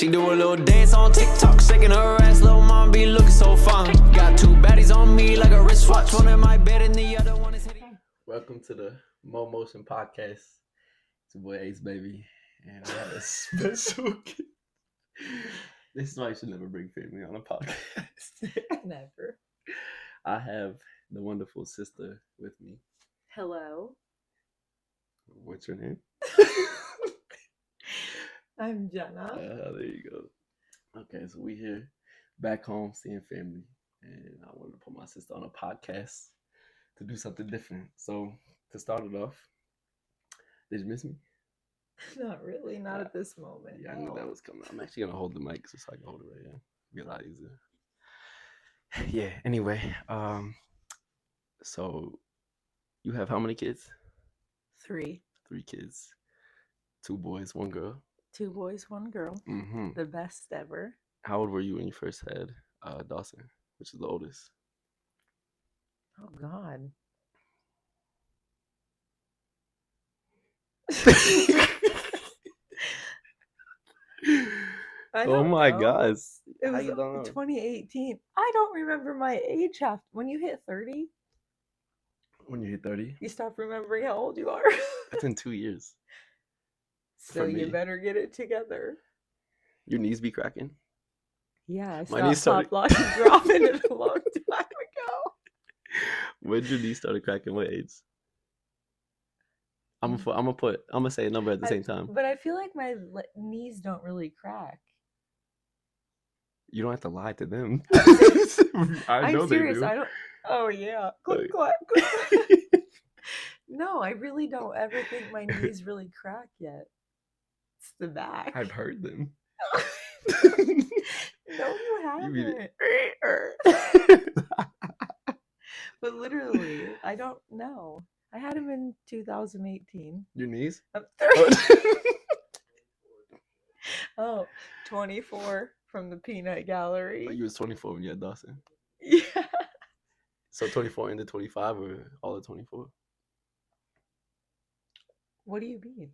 She do a little dance on TikTok, shaking her ass, little mom be looking so fun. Got two baddies on me like a wristwatch, one in my bed and the other one is hitting. Welcome to the Mo Motion Podcast. It's your boy Ace, baby, and I have a special guest. This is why you should never bring family on a podcast. Never. I have the wonderful sister with me. Hello. What's your name? I'm Jenna. There you go. Okay, so we here back home seeing family, and I wanted to put my sister on a podcast to do something different. So to start it off, did you miss me? Not really, not at this moment. Yeah, I knew that was coming. I'm actually gonna hold the mic just so I can hold it right here. Be a lot easier. Yeah. Anyway, so you have how many kids? 3. 3 kids. 2 boys, 1 girl. 2 boys, 1 girl. Mm-hmm. The best ever. How old were you when you first had Dawson, which is the oldest? Oh God. Oh my gosh. It How was you don't know? 2018. I don't remember my age after when you hit 30. When you hit 30? You stop remembering how old you are. That's in 2 years. So For you me. better get it together. Your knees be cracking? Yeah, I My knees stopped started- pop locking dropping it a long time ago. When did your knees started cracking? What age? I'm gonna say a number at the same time. But I feel like my knees don't really crack. You don't have to lie to them. I'm serious. They do. I don't. Oh yeah. Click, Like- clack, click, clack. No, I really don't ever think my knees really crack yet. It's the back. I've heard them. No, you haven't. mean But literally, I don't know. I had him in 2018. Your knees? I'm 30. Oh, 24 from the Peanut Gallery. You was 24 when you had Dawson. Yeah. So 24 into 25 or all of 24? What do you mean?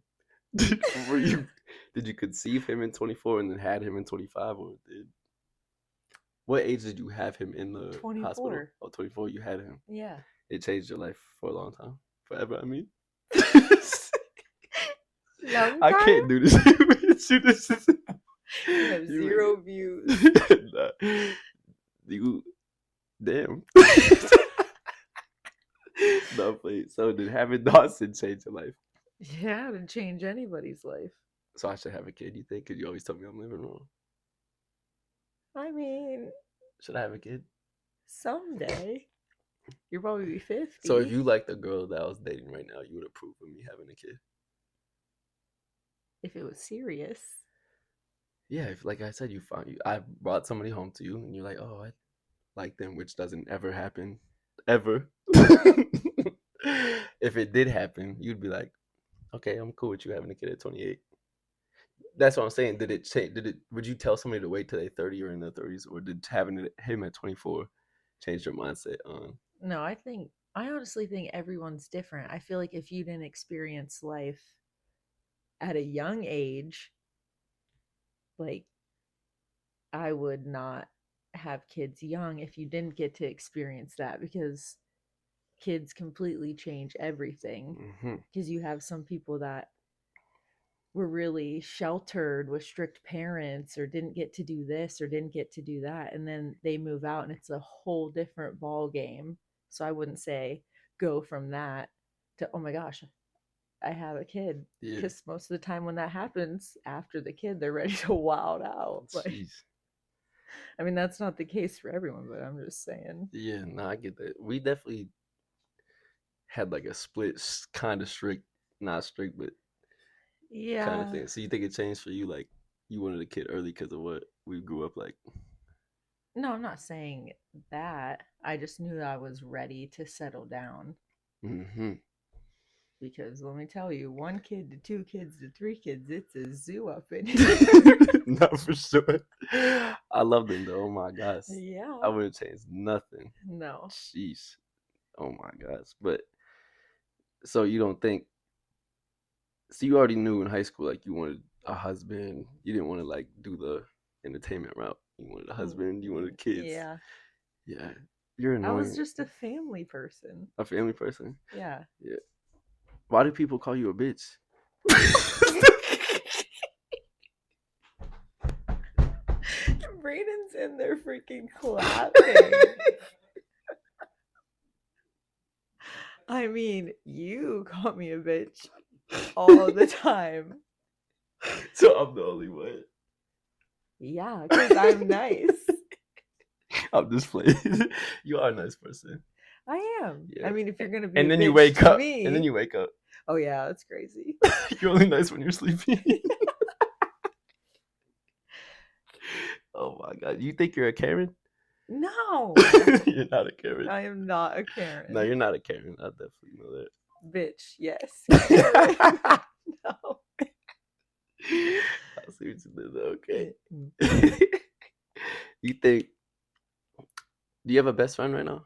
Did you conceive him in 24 and then had him in 25, or what age did you have him in the 24. hospital? Oh, 24, you had him. Yeah. It changed your life for a long time. Forever, I mean. Long I time? can't do this. This is- You have you- 0 views. Nah. You damn. No, please. So did having Dawson change your life? Yeah, to change anybody's life. So I should have a kid, you think? Because you always tell me I'm living wrong. I mean, Should I have a kid? someday. You'll probably be 50. So if you liked the girl that I was dating right now, you would approve of me having a kid? If it was serious. Yeah, if like I said, I brought somebody home to you and you're like, oh, I like them, which doesn't ever happen. Ever. If it did happen, you'd be like, okay, I'm cool with you having a kid at 28. That's what I'm saying. Did it change? Would you tell somebody to wait till they're 30 or in their 30s, or did having him at 24 change your mindset on? No, I honestly think everyone's different. I feel like if you didn't experience life at a young age, like, I would not have kids young if you didn't get to experience that, because kids completely change everything. Mm-hmm. Because you have some people that were really sheltered with strict parents, or didn't get to do this or didn't get to do that, and then they move out and it's a whole different ball game. So I wouldn't say go from that to, oh my gosh, I have a kid. Yeah. Because most of the time when that happens, after the kid, they're ready to wild out. Like, Jeez. I mean, that's not the case for everyone, but I'm just saying. Yeah, no, I get that. We definitely had like a split, kind of strict, not strict, but Yeah. kind of thing. So you think it changed for you? Like you wanted a kid early because of what we grew up like? No, I'm not saying that. I just knew I was ready to settle down. Mm-hmm. Because let me tell you, 1 kid to 2 kids to 3 kids, it's a zoo up in here. No, for sure. I love them though. Oh my gosh. Yeah. I wouldn't change nothing. No. Jeez. Oh my gosh. But so you don't think? So you already knew in high school like you wanted a husband. You didn't want to like do the entertainment route. You wanted a husband. You wanted kids. Yeah. Yeah. You're I annoying. was just a family person. A family person. Yeah. Yeah. Why do people call you a bitch? Brayden's in there freaking clapping. I mean, you call me a bitch all the time. So I'm the only one. Yeah, because I'm nice. I'm just playing. You are a nice person. I am. Yeah. I mean, if you're gonna be And a then you bitch wake to up. me, And then you wake up. oh yeah, that's crazy. You're only nice when you're sleeping. Oh my god. You think you're a Karen? No, You're not a Karen. I am not a Karen. No, you're not a Karen. I definitely know that. Bitch, yes. Karen. No. I see what you did there. Okay. Mm. You think? Do you have a best friend right now?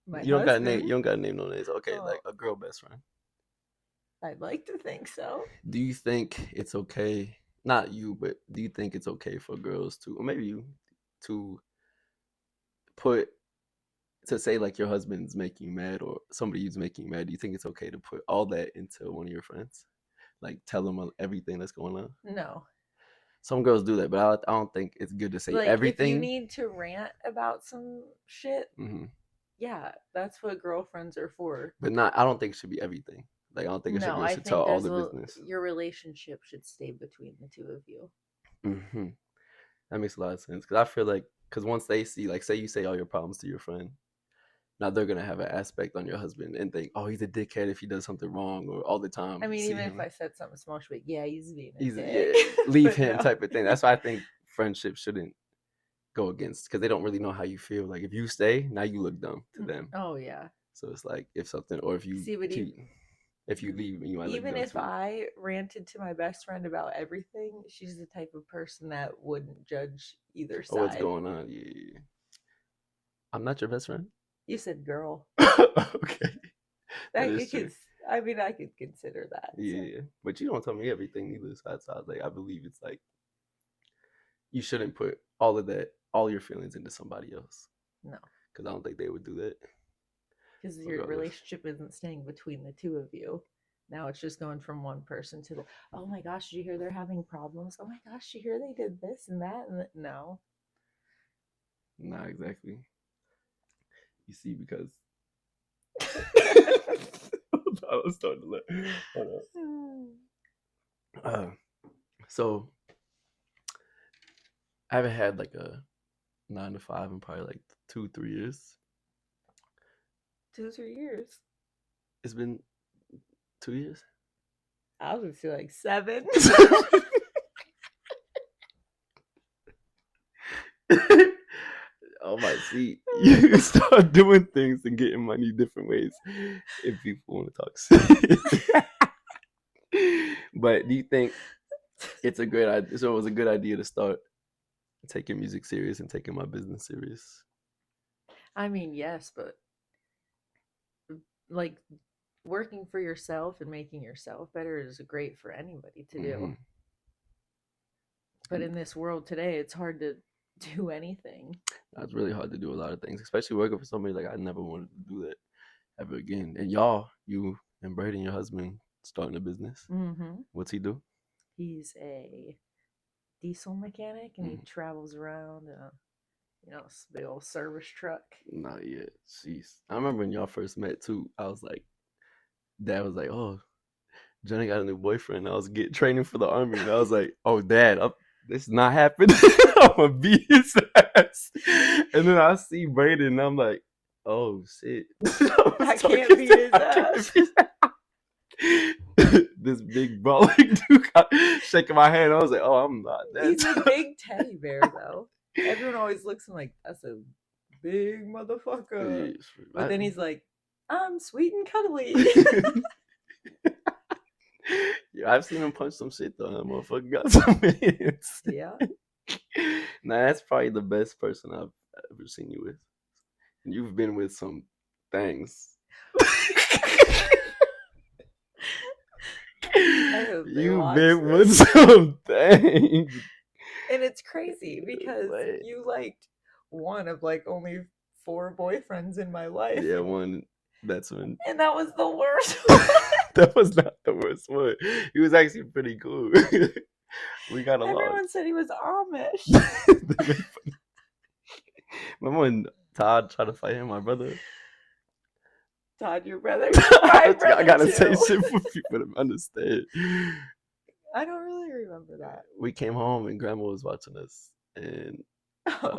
My You don't got to name. husband? You don't got to name no names. Okay, Oh. like a girl best friend. I'd like to think so. Do you think it's okay? Not you, but do you think it's okay for girls to, or maybe you, to say like your husband's making you mad or somebody who's making you mad? Do you think it's okay to put all that into one of your friends? Like tell them everything that's going on? No. Some girls do that, but I don't think it's good to say Like, everything. if you need to rant about some shit, Mhm. yeah, that's what girlfriends are for. But not. I don't think it should be everything. Like I don't think No, you I should think tell all there's the business. your relationship should stay between the two of you. Mm-hmm. That makes a lot of sense because I feel like once they see, like, say you say all your problems to your friend, now they're gonna have an aspect on your husband and think, oh, he's a dickhead if he does something wrong or all the time. I mean, see even him. if I said something small, she'd be like, yeah, he's being a He's dick. leave But him no. type of thing. That's why I think friendships shouldn't go against because they don't really know how you feel. Like if you stay, now you look dumb to them. Oh yeah. So it's like if something, or if you See, but if you leave, you might look even dumb if too. I ranted to my best friend about everything, she's the type of person that wouldn't judge either side. Oh, what's going on? Yeah. I'm not your best friend. You said girl. Okay. I is true. could consider that. Yeah, So. but you don't tell me everything either. So I was like, I believe it's like you shouldn't put all of that, all your feelings into somebody else. No, because I don't think they would do that. Because your relationship isn't staying between the two of you. Now it's just going from one person to the, oh my gosh, did you hear they're having problems? Oh my gosh, did you hear they did this and that? And no. Nah, exactly. You see, because I was starting to look. So I haven't had like a 9 to 5 in probably like 2-3 years. 2-3 years. It's been 2 years. I was gonna say like 7. Oh my, see, you start doing things and getting money different ways if people want to talk shit. But do you think it's a great idea? So it was a good idea to start taking music serious and taking my business serious. I mean, yes, but like working for yourself and making yourself better is great for anybody to do. Mm-hmm. But in this world today, it's hard to do anything. It's really hard to do a lot of things, especially working for somebody. Like I never wanted to do that ever again. And you and Braden, your husband, starting a business. Mm-hmm. What's he do? He's a diesel mechanic, and he travels around big old service truck. Not yet. Jeez. I remember when y'all first met too. I was like, Dad was like, "Oh, Jenna got a new boyfriend." I was training for the army, and I was like, "Oh, Dad, this is not happening. I'm gonna beat his ass." And then I see Braden, and I'm like, "Oh shit, I can't beat his ass." This big brawling dude shaking my hand. I was like, "Oh, I'm not that." He's a big teddy bear, though. Everyone always looks at him like, that's a big motherfucker. Yeah, but then he's like, I'm sweet and cuddly. Yeah, I've seen him punch some shit though. That motherfucker got some hands. Yeah. Nah, that's probably the best person I've ever seen you with. You've been with some things. hope they You watch been with this. some things. And it's crazy because What? you liked one of like only 4 boyfriends in my life. Yeah, one. That's one. And that was the worst one. That was not the worst one. He was actually pretty cool. We got along. Everyone said he was Amish. They made fun. Remember when Todd tried to fight him, my brother? Todd, your brother. My brother I gotta too. say shit for people to understand. I don't really remember that. We came home and grandma was watching us, and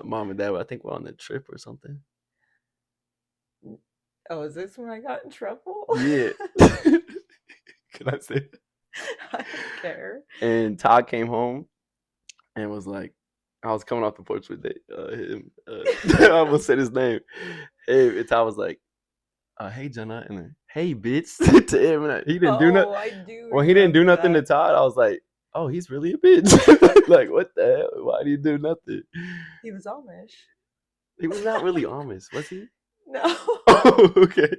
mom and dad, I think, were on a trip or something. Oh, is this when I got in trouble? Yeah. Can I say that? I don't care. And Todd came home and was like, I was coming off the porch with him. I almost said his name. Hey, and Todd was like, hey, Jenna. And then, hey, bitch. To him. And he didn't do nothing. I do. When he didn't do remember nothing that. to Todd, I was like, oh, he's really a bitch. Like, what the hell? Why do you do nothing? He was Amish. He was not really Amish, was he? No. Oh, okay.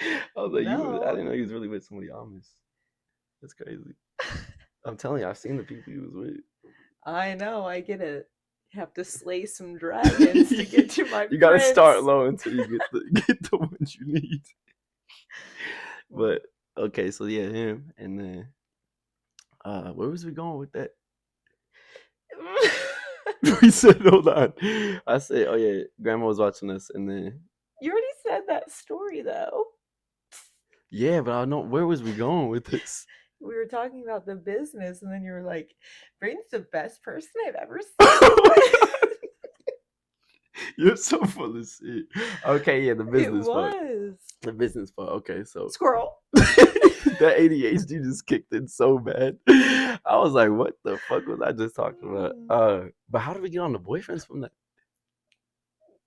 I was like, No. I didn't know he was really with somebody Amish. That's crazy. I'm telling you, I've seen the people he was with. I know. I get it. You have to slay some dragons to get to my You gotta prince. start low until you get the ones you need. But okay, so yeah, him, and then where was we going with that? We said, hold on. I said, oh yeah, grandma was watching us, and then You already said that story though. yeah, but I don't know where was we going with this. We were talking about the business, and then you were like, "Brayden's the best person I've ever seen." You're so full of shit. Okay, yeah, the business It part. was The business part. Okay, so squirrel. that ADHD just kicked in so bad. I was like, what the fuck was I just talking about? But how did we get on the boyfriends from that?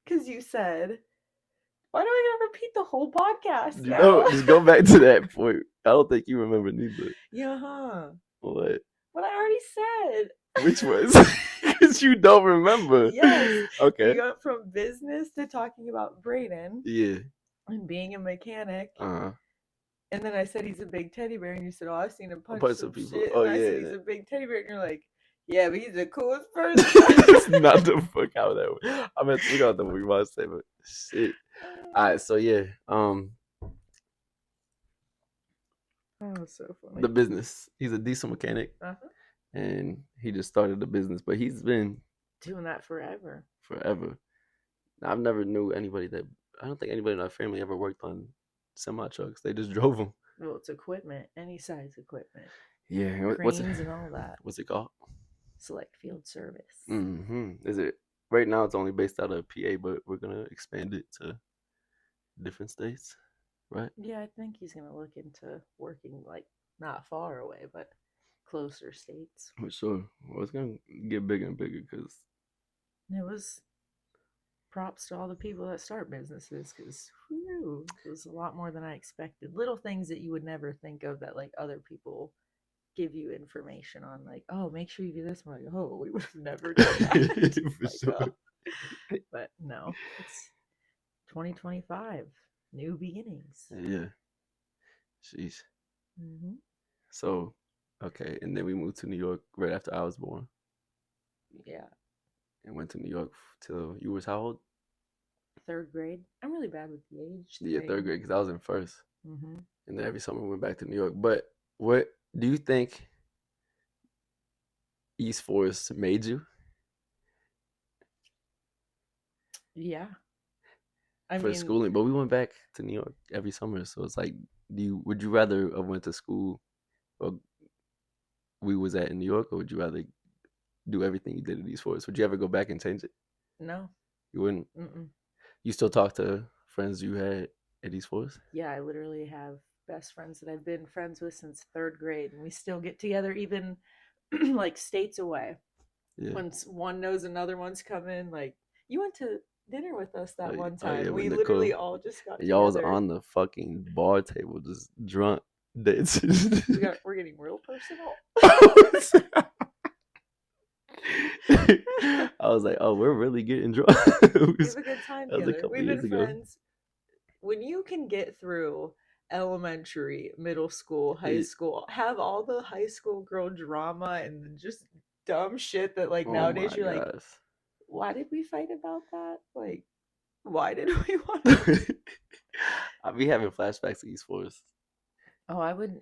Because you said, "Why do I gotta repeat the whole podcast now?" No, just go back to that point. I don't think you remember neither. Yeah, huh? What? What I already said. Which was? Because you don't remember. Yes. Okay. We went from business to talking about Brayden Yeah. and being a mechanic. Uh-huh. And then I said he's a big teddy bear, and you said, "Oh, I've seen him punch punch some some people. shit." Oh, And I said yeah. he's a big teddy bear, and you're like, "Yeah, but he's the coolest person." That's not the fuck how that was. I mean, we got the we want to say, but shit. All right, so yeah, Oh, so funny. the business. He's a diesel mechanic, Uh-huh. and he just started the business, but he's been Doing that forever. forever. I've never knew anybody that. I don't think anybody in our family ever worked on semi trucks. They just drove them. Well, it's equipment, any size equipment, Yeah. cranes and all that. What's it called? Select field service. Mm-hmm. Is it right now? It's only based out of PA, but we're gonna expand it to different states, right? Yeah, I think he's gonna look into working like not far away, but closer states. For sure. Well, it's gonna get bigger and bigger because It was props to all the people that start businesses because it was a lot more than I expected. Little things that you would never think of that like other people give you information on, like, oh, make sure you do this. I'm like, oh, we would have never done that. for Like, sure. oh. But no, it's 2025, new beginnings. Yeah. Sheesh. Mm-hmm. So, okay, and then we moved to New York right after I was born, Yeah, and went to New York till you was how old? 3rd grade. I'm really bad with the age. Yeah, 3rd grade because I was in 1st, Mm-hmm. and then every summer we went back to New York. But what do you think East Forest made you? Yeah. I For mean, schooling, but we went back to New York every summer, so it's like, would you rather have went to school, or we was at in New York, or would you rather do everything you did at East Forest? Would you ever go back and change it? no. You wouldn't. Mm-mm. You still talk to friends you had at East Forest? Yeah, I literally have best friends that I've been friends with since 3rd grade, and we still get together even like states away. Yeah. When one knows another one's coming, like, you went to dinner with us that one Oh, yeah, time. with We Nicole. literally all just got Y'all was together. on the fucking bar table, just drunk. Dancing. We're getting real personal. I was like, oh, we're really getting drunk. We have a good time that was a together. couple We've years been ago. friends. When you can get through elementary, middle school, high Yeah. school, have all the high school girl drama and just dumb shit that like Oh nowadays my you're like, gosh. why did we fight about that? Like, why did we want to? I be having flashbacks to East Forest. Oh, I would.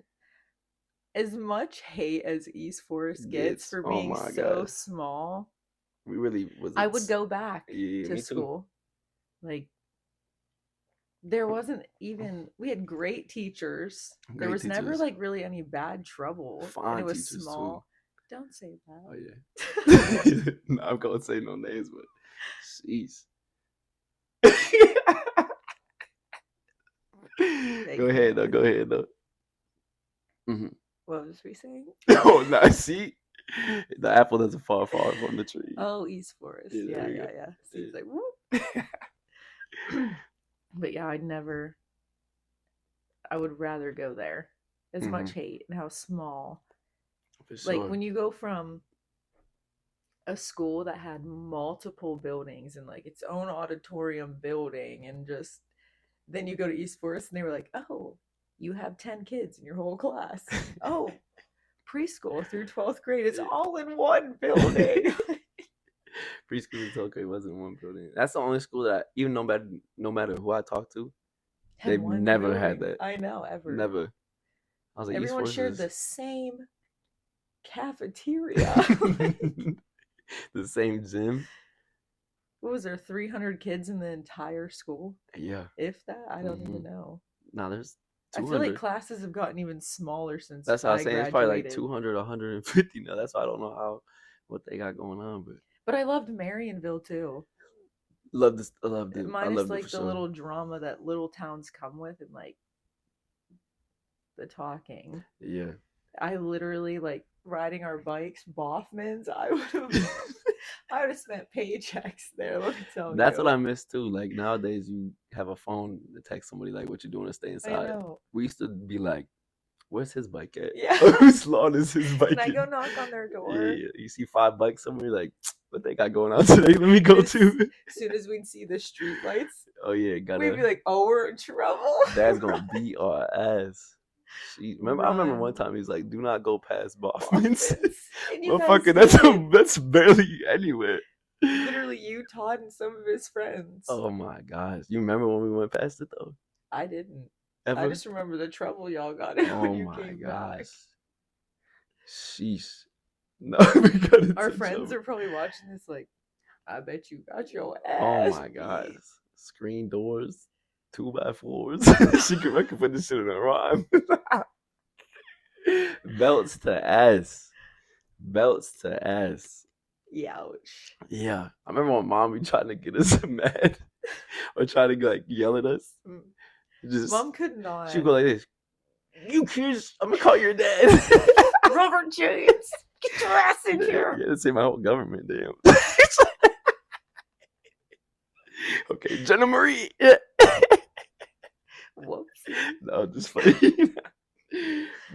As much hate as East Forest gets for Oh being my so gosh. small, We really was. I would go back Yeah, to me too. school. Like, there wasn't even, we had great teachers. There Great was never teachers. like really any bad trouble. And Fine it was teachers, too. small. Don't say that. Oh yeah. No, I'm gonna say no names, but jeez. Go ahead though. Go ahead though. Mm-hmm. What was we saying? Oh no! See, the apple doesn't fall far from the tree. Oh, East Forest. Yeah, Yeah, there you yeah, go. yeah. So it's Yeah. like, whoop. But yeah, I would rather go there. As much hate and how small. For sure. Like when you go from a school that had multiple buildings and like its own auditorium building and just then you go to East Forest and they were like, oh, you have 10 kids in your whole class. Oh, preschool through 12th grade is all in one building. Preschool and 12th grade wasn't one building. That's the only school that even no matter who I talk to, Had they've one never had building. that. I know, ever. Never. I was like, East Everyone Forest shared is- the same cafeteria. the same gym. What was there, 300 kids in the entire school? Yeah. If that, I don't Mhm. even know. Now there's I 200. feel like classes have gotten even smaller since That's what I was saying. It's probably like graduated. 200, 150 now. That's why I don't know what they got going on, but But I loved Marionville too. loved this. I loved it. I Minus loved like it for the sure. little drama that little towns come with and like the talking. Yeah. I literally like riding our bikes, Boffman's. I would have spent paychecks there. Let me tell That's you. what I miss too. Like nowadays, you have a phone to text somebody like, "What you doing?" and stay I inside. know. We used to be like, "Where's his bike at? Yeah. Whose lawn is his bike?" Can I in?" go knock on their door? Yeah, you see 5 bikes somewhere, like, what they got going on today? Let me go As to. soon as we'd see the street lights, Oh yeah, we'd gotta. be like, "Oh, we're in trouble." Dad's gonna beat our ass. I remember one Run. time he was like, "Do not go past Boffman's." And you guys Motherfucker, did. that's barely anywhere. Literally you, Todd, and some of his friends. Oh my gosh, you remember when we went past it though? I didn't. Ever? I just remember the trouble y'all got in Oh when you my came gosh. back. Sheesh. No, we got into Our friends trouble. are probably watching this like, I bet you got your Oh ass my beat." gosh. Screen doors, 2x4s. She could put this shit in a rhyme. Belts to ass. Belts to ass. Youch. Yeah. I remember when mom be trying to get us mad or trying to like yell at us. Mm. Just Mom could not. she'd go like this. You kids, I'm gonna call your dad. Robert James, get your ass in here. Yeah, say my whole government, damn. Okay, Jenna Marie. Yeah. Whoops. No, just funny.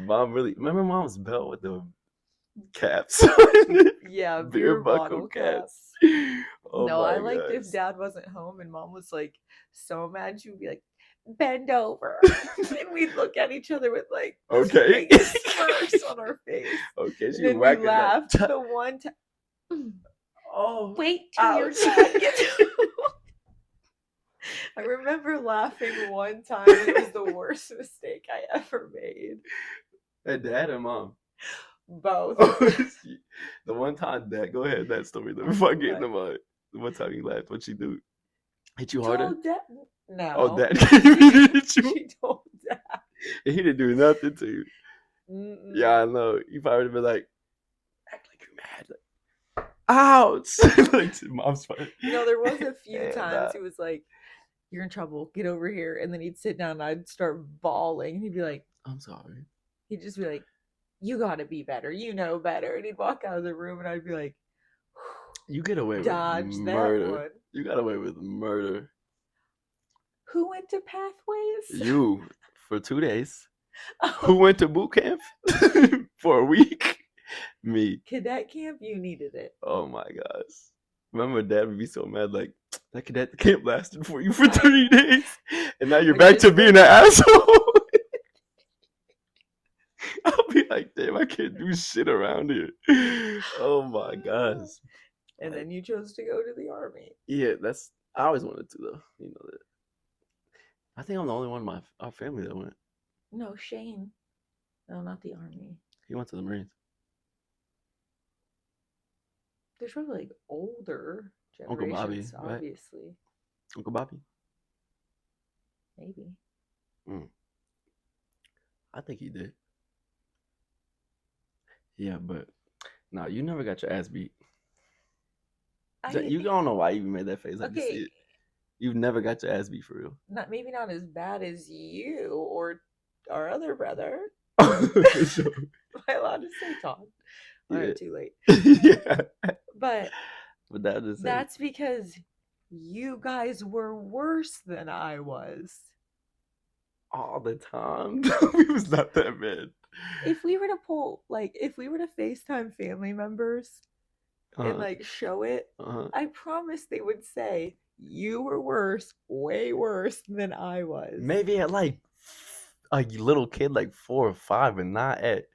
Mom really remember mom's belt with the caps. Yeah, Beer beer buckle bottle caps. caps. Oh No, my I liked gosh. if dad wasn't home and mom was like so mad, she would be like, bend over. And we'd look at each other with like the Okay. biggest smirks on our face. Okay, And she then we whacking laughed that. the one time. Oh, Wait till your ouch. dad gets home. I remember laughing one time. It was the worst mistake I ever made. Hey, dad or mom? Both. The one time dad, go ahead, that story. Let me fucking in the mind. The one time you laughed, what'd she do? Hit you harder? Told dad. No. Oh, dad hit you. She told dad. He didn't do nothing to you. Mm-mm. Yeah, I know. You probably would have been like, act like you're mad. Like, ouch. Like, mom's funny. You know, there was a few Yeah, times nah. he was like, you're in trouble. Get over here. And then he'd sit down and I'd start bawling. And he'd be like, I'm sorry. he'd just be like, you gotta be better. You know better. And he'd walk out of the room and I'd be like, You get away dodge with that murder. one. You got away with murder. Who went to Pathways? You, for 2 days. Oh, Who went to boot camp for a week? Me. cadet camp, you needed it. Oh my gosh. Remember dad would be so mad like, that cadet camp lasted for you for 3 days. And now you're I back to just being an asshole. like, damn, I can't do shit around here. Oh my gosh. And Like, then you chose to go to the army. yeah, I always wanted to though. You know that. I think I'm the only one in our family that went. No, Shane. No, not the army. He went to the Marines. There's probably like older Uncle Bobby, generations, right? obviously. Uncle Bobby. Maybe. I think he did. Yeah, but no, you never got your ass beat. You don't know why you even made that face. I can see it. You've never got your ass beat for real. Maybe not as bad as you or our other brother. For sure. Am I allowed to say Todd? Yeah. Alright, too late. Yeah. But that's because you guys were worse than I was. All the time. It was not that bad. If we were to FaceTime family members and like show it, I promise they would say you were worse, way worse than I was. Maybe at like a little kid, like 4 or 5, and not at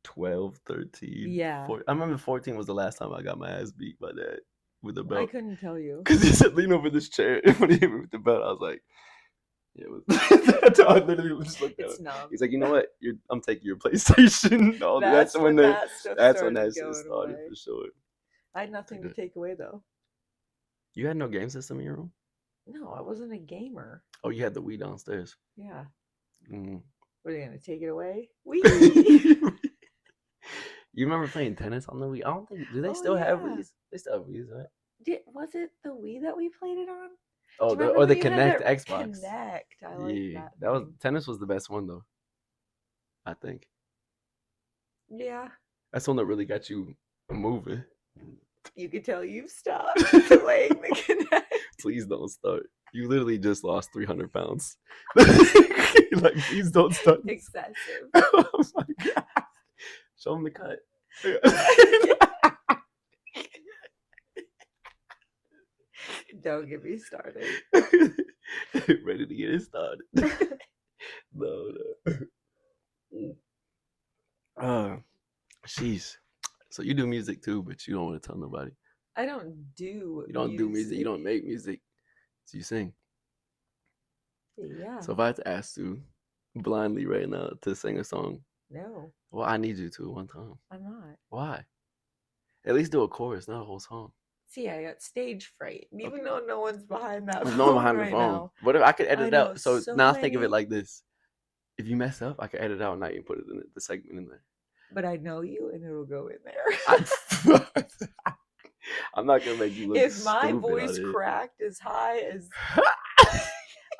12, 13. Yeah. 14. I remember 14 was the last time I got my ass beat by Dad with a belt. I couldn't tell you. Because he said lean over this chair, and when he hit me with the belt, I was like, yeah, it was. I literally just looked at him. He's like, you know what? I'm taking your PlayStation. That's when that shit started for sure. I had nothing to take away though. You had no game system in your room? No, I wasn't a gamer. Oh, you had the Wii downstairs. Yeah. Mm. What are you gonna take it away? Wii. You remember playing tennis on the Wii? I don't think. Do they still have Wii's? They still have Wii's, right? Was it the Wii that we played it on? Oh, or the Kinect Xbox. Kinect. I like that. Was tennis was the best one though. I think. Yeah. That's the one that really got you moving. You could tell you've stopped playing the Kinect. Please don't start. You literally just lost 300 pounds. Like, please don't start. Excessive. Oh my god. Show him the cut. Don't get me started. Ready to get it started. No. Sheesh. So you do music too, but you don't want to tell nobody. I don't do. You don't do music. You don't make music. So you sing. Yeah. So if I had to ask you blindly right now to sing a song, no. Well, I need you to one time. I'm not. Why? At least do a chorus, not a whole song. See, I got stage fright, even though no one's behind that. There's no one behind the phone. Now. What if I could edit it out? So now many... think of it like this: if you mess up, I can edit it out and not even put it in the segment in there. But I know you, and it'll go in there. I'm not gonna make you look. If my voice cracked as high as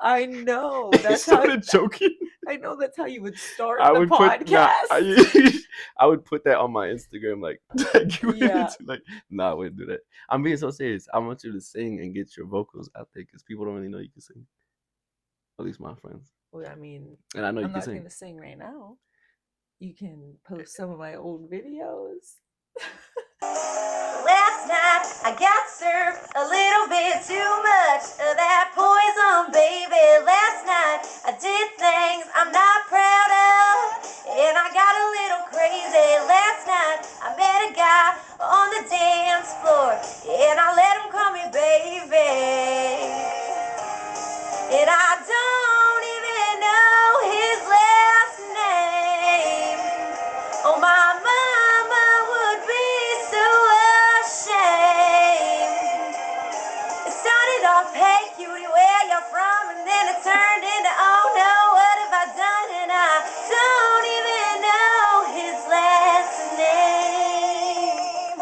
I know, that's how. Joking. I know that's how you would start the podcast. I would put that on my Instagram, like, yeah. Like, nah, I wouldn't do that. I'm being so serious. I want you to sing and get your vocals out there because people don't really know you can sing. At least my friends. Well, I mean, and I know I'm you can sing. not going to sing right now. You can post some of my old videos. Last night I got served a little bit too much of that poison, baby. Last night I did things I'm not proud of, and I got a little crazy. Last night I met a guy on the dance floor, and I let him call me baby. And I don't even know his last name. Oh, my mama would be so ashamed. It started off, hey cutie, where you from? And then it turned into, oh no, what have I done? And I don't even know his last name.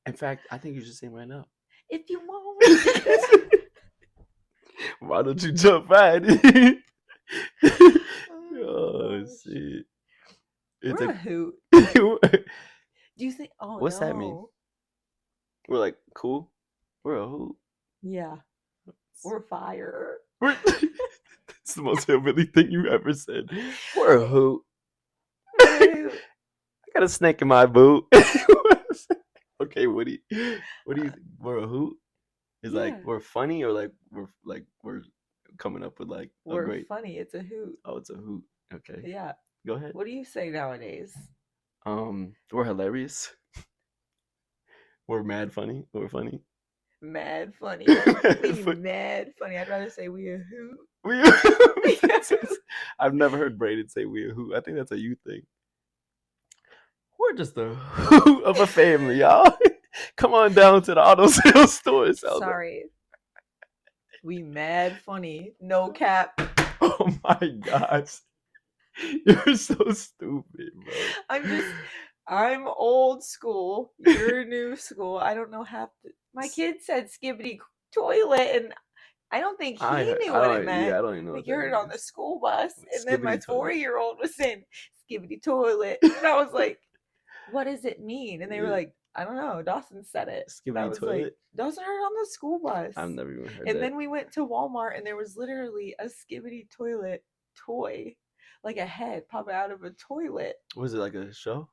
In fact, I think you should sing right now. If you want. Why don't you jump right in? Oh, shit. We're a hoot. Do you think? Oh, what's that mean? We're like cool. We're a hoot. Yeah. We're fire. That's the most hillbilly thing you ever said. We're a hoot. I got a snake in my boot. Okay, what do you think? We're a hoot? Is like we're funny or we're coming up with like we're great... funny. It's a hoot. Oh, it's a hoot. Okay. Yeah. Go ahead. What do you say nowadays? We're hilarious. We're mad funny. We're funny. Mad funny. Mad We funny. mad funny. I'd rather say we a hoot. I've never heard Braden say we a hoot. I think that's a you thing. We're just a hoot of a family, y'all. Come on down to the auto sales store. Sorry. We mad funny. No cap. Oh my gosh. You're so stupid, bro. I'm old school. You're new school. I don't know half my kid said skibbity toilet, and I don't think he knew what it meant. Yeah, I don't even know. Like what you that heard it on the means. school bus, and then my Skibbity toilet. 4-year-old was saying skibbity toilet, and I was like, "What does it mean?" And they were Yeah. like, "I don't know." Dawson said it. And I Skibbity was toilet. like, "Dawson heard it on the school bus." I've never even heard And that. then we went to Walmart, and there was literally a skibbity toilet toy, like a head popping out of a toilet. Was it like a show?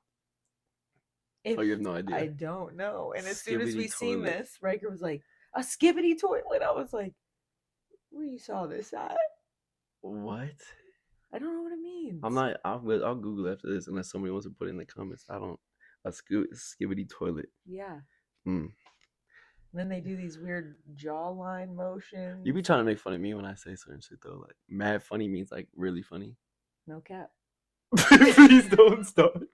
If, Oh, you have no idea. I don't know. And as soon as Skibbity we seen toilet. this, Riker was like, "A skibbity toilet." I was like, "Where you saw this at?" What? I don't know what it means. I'm not. I'll Google after this unless somebody wants to put it in the comments. I don't. A skibbity toilet. Yeah. Mm. And then they do these weird jawline motions. You be trying to make fun of me when I say certain shit though. Like mad funny means like really funny. No cap. Please don't start.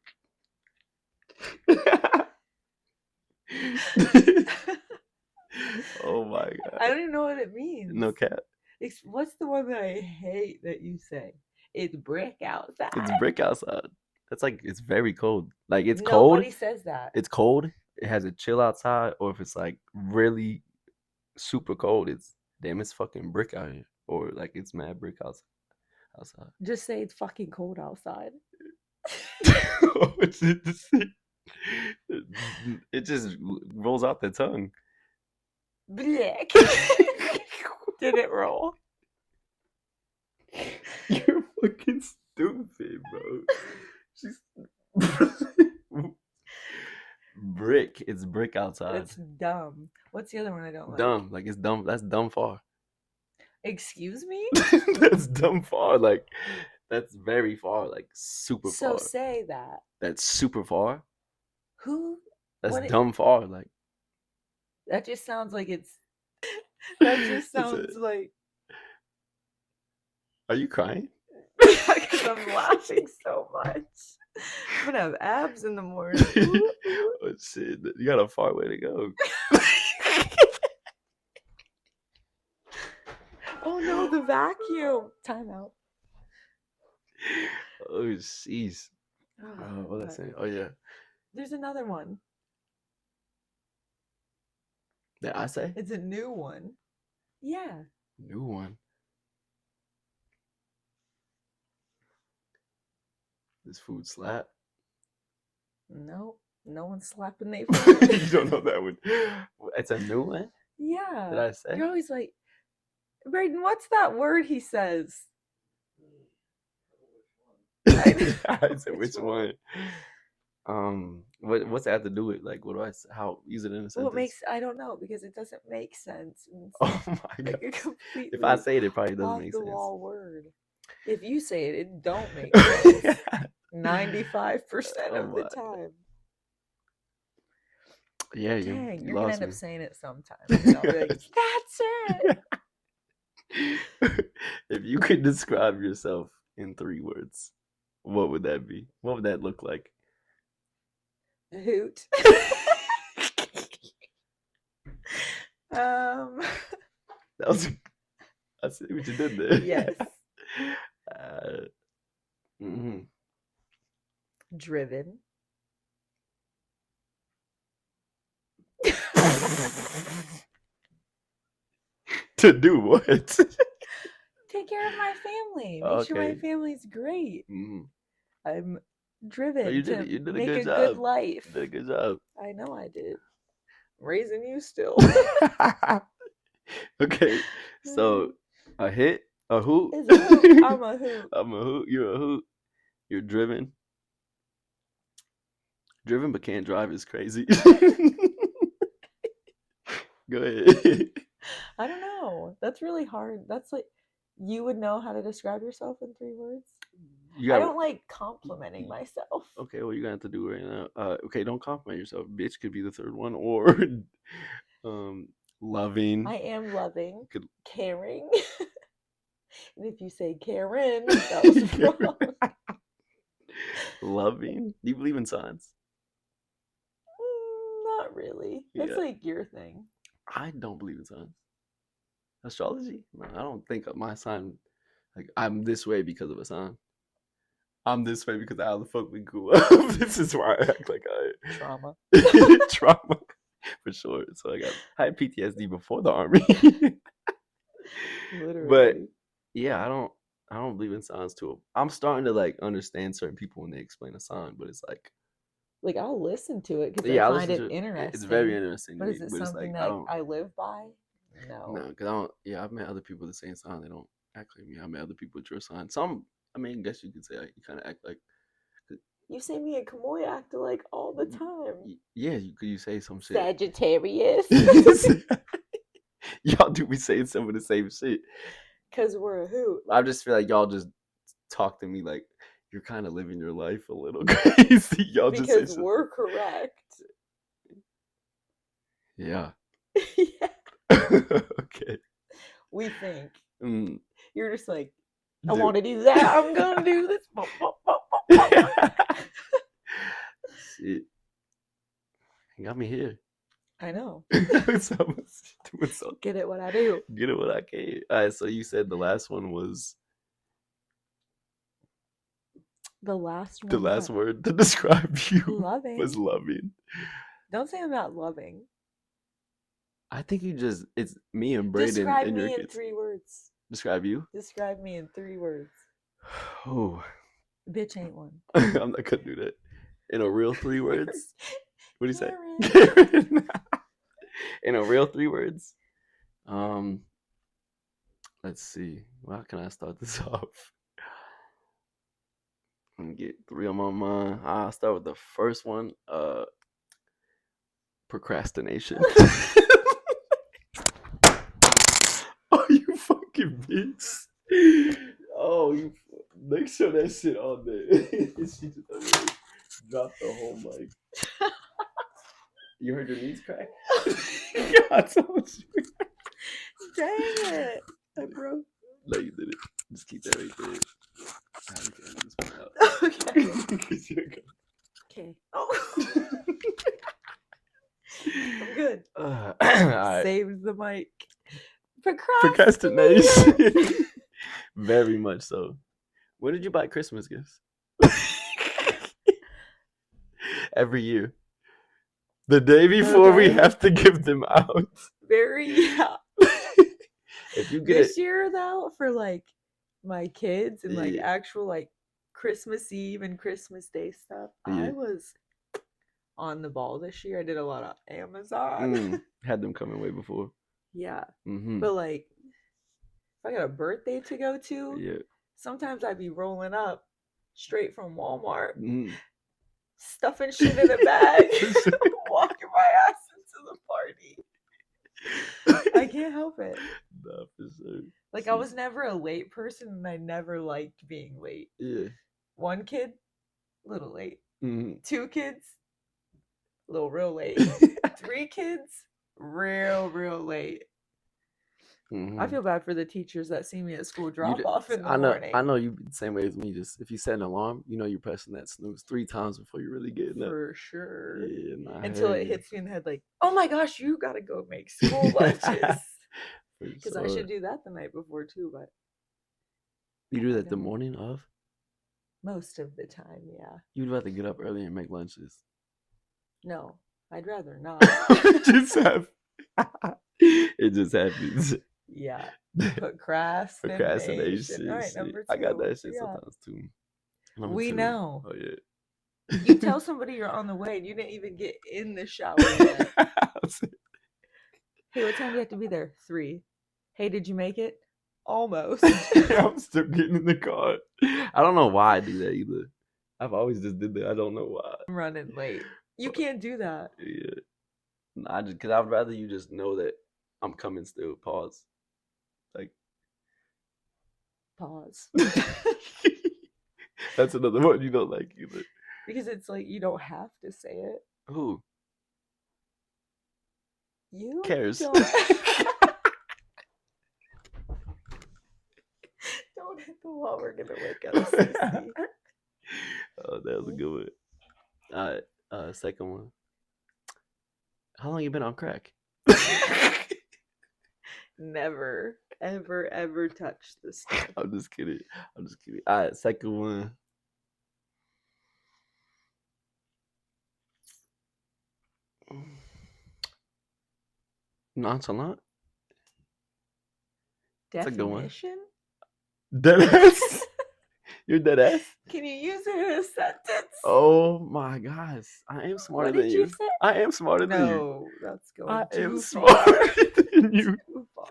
Oh my god. I don't even know what it means. No cap. What's the one that I hate that you say? It's brick outside. It's brick outside. That's like it's very cold. Like it's cold. Nobody says that. It's cold. It has a chill outside, or if it's like really super cold, it's damn, it's fucking brick out here, or like it's mad brick outside. Just say it's fucking cold outside. It just rolls out the tongue. Black. Did it roll? You're fucking stupid, bro. She's brick. It's brick outside. It's dumb. What's the other one I don't like? Dumb. Like it's dumb. That's dumb far. Excuse me? That's dumb far. Like that's very far. Like super So far. say that. That's super far. Who? That's what dumb far. Like that just sounds like it's. That just sounds like. Are you crying? Because I'm laughing so much. I'm gonna have abs in the morning. Oh shit! You got a far way to go. Oh no, the vacuum. Time out. Oh jeez. Oh, What was I saying? Oh yeah. there's another one. Did I say? It's a new one. Yeah. New one. This food slap. No, no one's slapping their You food. don't know that one. It's a new one? Yeah. Did I say? You're always like, Braden, what's that word he says? I said which one? What's that have to do with like what do I how use it in a sentence? Well, it makes I don't know because it doesn't make sense. It's Oh my like god! a completely If I say it, it probably doesn't off make the sense. wall word. If you say it, it don't make sense. 95% of the time. Yeah, Dang, you you're gonna lost end up me. saying it sometime. And I'll be like, that's it. If you could describe yourself in 3 words, what would that be? What would that look like? Hoot. That was I see what you did there. Yes. Mhm. Driven. To do what? Take care of my family. Make sure my Okay. family's great. Mhm. I'm driven You to did a make good a job. good life. You did a good job. I know I did. Raising you still. Okay, so a hit, a hoot. It's a hoot. I'm a hoot. I'm a hoot. You're a hoot. You're driven. Driven but can't drive is crazy. Go ahead. I don't know. That's really hard. That's like you would know how to describe yourself in 3 words. You I got don't like complimenting myself. okay. Well, you're gonna have to do it right now. Okay, don't compliment yourself. Bitch could be the third one, or loving. I am loving, Could caring. And if you say Karen, that was wrong. loving. Do you believe in signs? Not really. That's Yeah. like your thing. I don't believe in signs. Astrology? No, I don't think my sign. Like I'm this way because of a sign. I'm this way because of how the fuck we grew up. This is why I act like I Trauma. trauma for sure. So I had PTSD before the army. Literally. But yeah, I don't believe in signs too. I'm starting to like understand certain people when they explain a sign, but it's like I'll listen to it because yeah, I I find listen it to interesting. It's very interesting. But to is me, it but it's something like, that I don't. I live by? No. No, because I don't. Yeah, I've met other people with the same sign. They don't act like me. I met other people with your sign. Some, I mean, I guess you could say you kind of act like. You say me and Kamoy act alike all the time. Yeah, you say some shit. Sagittarius. Y'all do be saying some of the same shit. Because we're a hoot. I just feel like y'all just talk to me like you're kind of living your life a little crazy. Y'all just say Because we're correct. yeah. Yeah. Okay. We think. Mm. You're just like, I Dude. want to do that. I'm going to do this. Shit. You got me here. I know. So I was doing something. Get it what I do. Get it what I can. All right, so you said the last one was The last one. the last word to describe you Loving. was loving. Don't say I'm not loving. I think it's me and Braden Describe and your me in kids. 3 words. Describe you? Describe me in 3 words. Oh, Bitch ain't one. I'm not gonna do that. In a real 3 words? What do you say? Karen. In a real 3 words? Let's see. How can I start this off? Let me get 3 on my mind. I'll start with the first one. Procrastination. Oh, you fucking bitch. Oh, you make sure that shit on there. She just dropped the whole mic. You heard your knees crack? Yeah, I told you. Dang it. I broke. No, you didn't. Just keep that right there. I have to edit this one out. Okay. Okay. Oh. I'm good. All right. Saved the mic. Procrastination. Very much so. When did you buy Christmas gifts? Every year. The day before we Okay. have to give them out. Yeah. If you get This it, year though, for like my kids and like Yeah. actual like Christmas Eve and Christmas Day stuff, Yeah. I was on the ball this year. I did a lot of Amazon. had them coming way before. Yeah. Mm-hmm. But like if I got a birthday to go to, Yeah. sometimes I'd be rolling up straight from Walmart, Mm. stuffing shit in a bag, walking my ass into the party. I can't help it. Nah, for sure. Like I was never a late person and I never liked being late. Yeah. 1 kid, little late. Mm-hmm. 2 kids, little real late. 3 kids, real late. Mm-hmm. I feel bad for the teachers that see me at school drop off in the I know, morning. I know you the same way as me. Just if you set an alarm, you know you're pressing that snooze 3 times before you really get up. For sure. Yeah, nah, Until hell it yeah. hits me in the head like, oh my gosh, you gotta go make school lunches. For Because I sure. should do that the night before too, but You do I that the don't. morning of? Most of the time, yeah. You'd rather get up early and make lunches. No, I'd rather not. it just happens. It just happens. Yeah. Procrastination. Procrastination. All right, shit. number 2. I got that shit Yeah. sometimes too. Number We 2. know. Oh yeah. You tell somebody you're on the way and you didn't even get in the shower yet. Hey, what time do you have to be there? 3. Hey, did you make it? Almost. I'm still getting in the car. I don't know why I do that either. I've always just did that. I don't know why. I'm running late. You can't do that. Yeah. Nah, just because I'd rather you just know that I'm coming still. Pause. Like, Pause. That's another one you don't like either. Because it's like you don't have to say it. Who You cares? don't. Don't hit the wall. We're gonna wake up Cece. Oh, that was a good one. Second one. How long you been on crack? Never, ever, ever touch this stuff. I'm just kidding. All right, second one. Nonchalant. That's a good one. Definition? Dead ass. You're dead ass. Can you use it in a sentence? Oh my gosh, I am smarter What than did you. you say? I am smarter than you. No, that's going I too am far. smarter than you. Too far.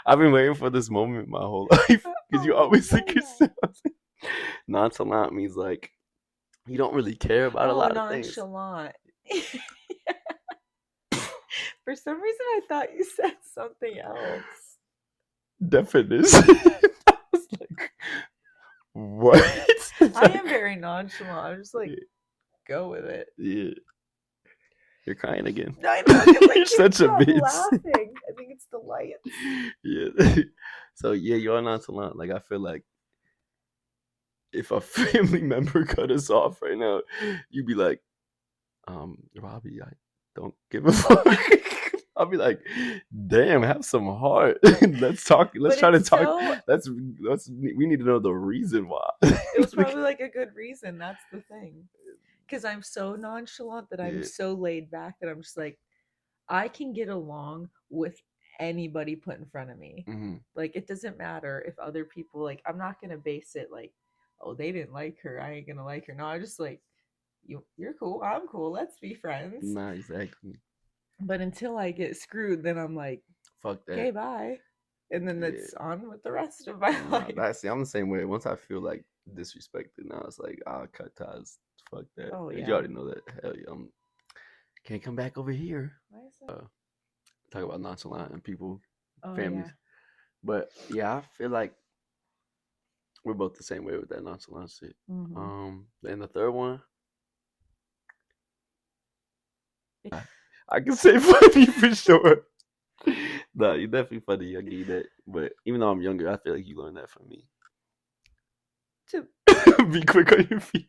I've been waiting for this moment my whole life because you Oh, always think yeah. yourself. Nonchalant means like you don't really care about a lot of things. Nonchalant. For some reason, I thought you said something else. Definition. I was like, what? I am very nonchalant. I'm just like, go with it. Yeah. You're crying again. I know. 'cause I You're can't such a stop bitch. laughing. I think it's the lights. Yeah. So yeah, you're nonchalant. Like I feel like if a family member cut us off right now, you'd be like, Robbie, I don't give a fuck. I'll be like, damn, have some heart. Let's talk. Let's But try to it's talk. so- We need to know the reason why. It was probably like a good reason. That's the thing. Because I'm so nonchalant that I'm Yeah. so laid back that I'm just like, I can get along with anybody put in front of me. Mhm. Like, it doesn't matter if other people, like, I'm not going to base it like, oh, they didn't like her, I ain't going to like her. No, I'm just like, you're cool, I'm cool, let's be friends. Nah, exactly. But until I get screwed, then I'm like, Fuck that. okay, bye. And then Yeah. it's on with the rest of my Nah, life. I'm the same way. Once I feel like disrespected, now it's like, I'll cut ties. Fuck that. Oh, 'Cause yeah. You already know that. Hell yeah. Can't come back over here. Why is that? Talk about nonchalant and people, Oh, families. yeah. But yeah, I feel like we're both the same way with that nonchalant shit. Mhm. And the third one, I can say funny for sure. Nah, you're definitely funny. I give you that. But even though I'm younger, I feel like you learned that from me. To Be quick on your feet.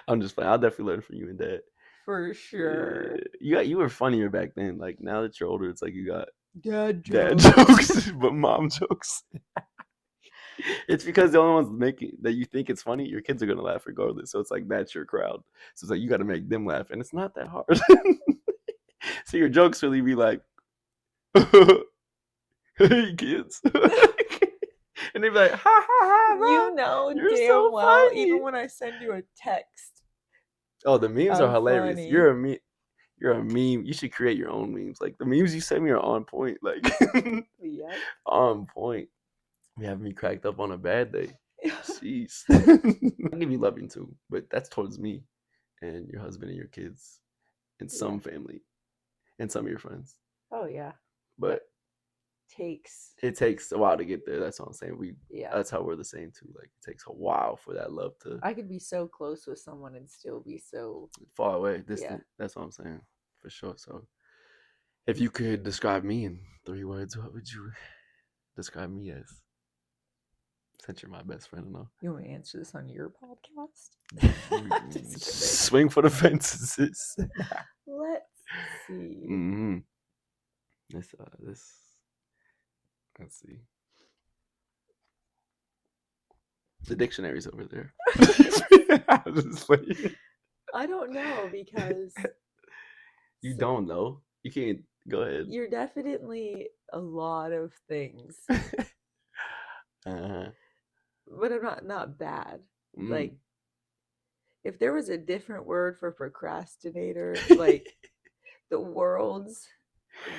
I'm just playing. I'll definitely learn from you and Dad. for sure. You were funnier back then. Like now that you're older, it's like you got Dad dad jokes. jokes, but mom jokes. It's because the only ones making that you think it's funny, your kids are gonna laugh regardless. So it's like that's your crowd. So it's like you got to make them laugh, and it's not that hard. So your jokes really be like, "Hey kids," and they be like, "Ha ha ha!" You know You're damn so well, funny. even when I send you a text. Oh, the memes are How hilarious. funny. You're a meme. You're a meme. You should create your own memes. Like the memes you send me are on point. Like Yep. on point. You have me cracked up on a bad day. Jeez. I'll give you loving too, but that's towards me and your husband and your kids and some family and some of your friends. Oh yeah. But Takes. it takes a while to get there. That's what I'm saying. Yeah. That's how we're the same too. Like it takes a while for that love to I could be so close with someone and still be so. far away, distant. That's what I'm saying. For sure. So if you could describe me in 3 words, what would you describe me as? Since you're my best friend, I know. You want me to answer this on your podcast? Just kidding. Swing for the fences. Let's see. Mm-hmm. Let's see. The dictionary's over there. I'm just playing. I don't know because You don't know. You can't. Go ahead. you're definitely a lot of things, Uh-huh. but I'm not bad. Mm. Like, if there was a different word for procrastinator, like the world's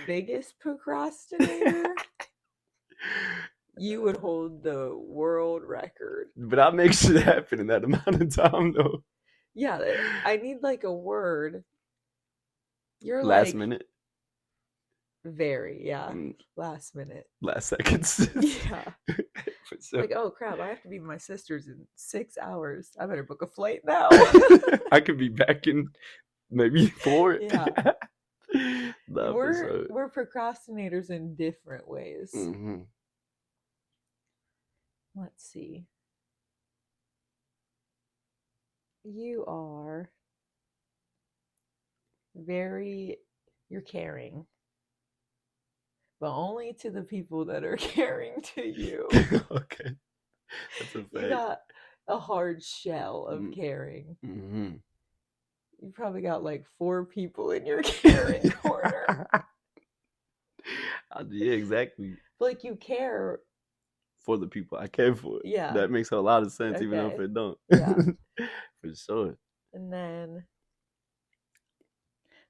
biggest procrastinator, you would hold the world record. But I'll make shit happen in that amount of time, though. Yeah, I need like a word. You're Last like, minute. Very, yeah. Mm, Last minute. last seconds. Yeah. For sure. Like, oh crap, I have to be with my sisters in 6 hours. I better book a flight now. I could be back in maybe 4. Yeah. Nah, for sure. We're procrastinators in different ways. Mm-hmm. Let's see. You are you're caring, but only to the people that are caring to you. Okay. That's a fact. You got a hard shell of Mm. caring. Mm-hmm. You probably got like 4 people in your caring corner. Yeah, exactly. But like you care. For the people I care for. Yeah. That makes a lot of sense, even if Okay. it don't. Yeah. For sure. And then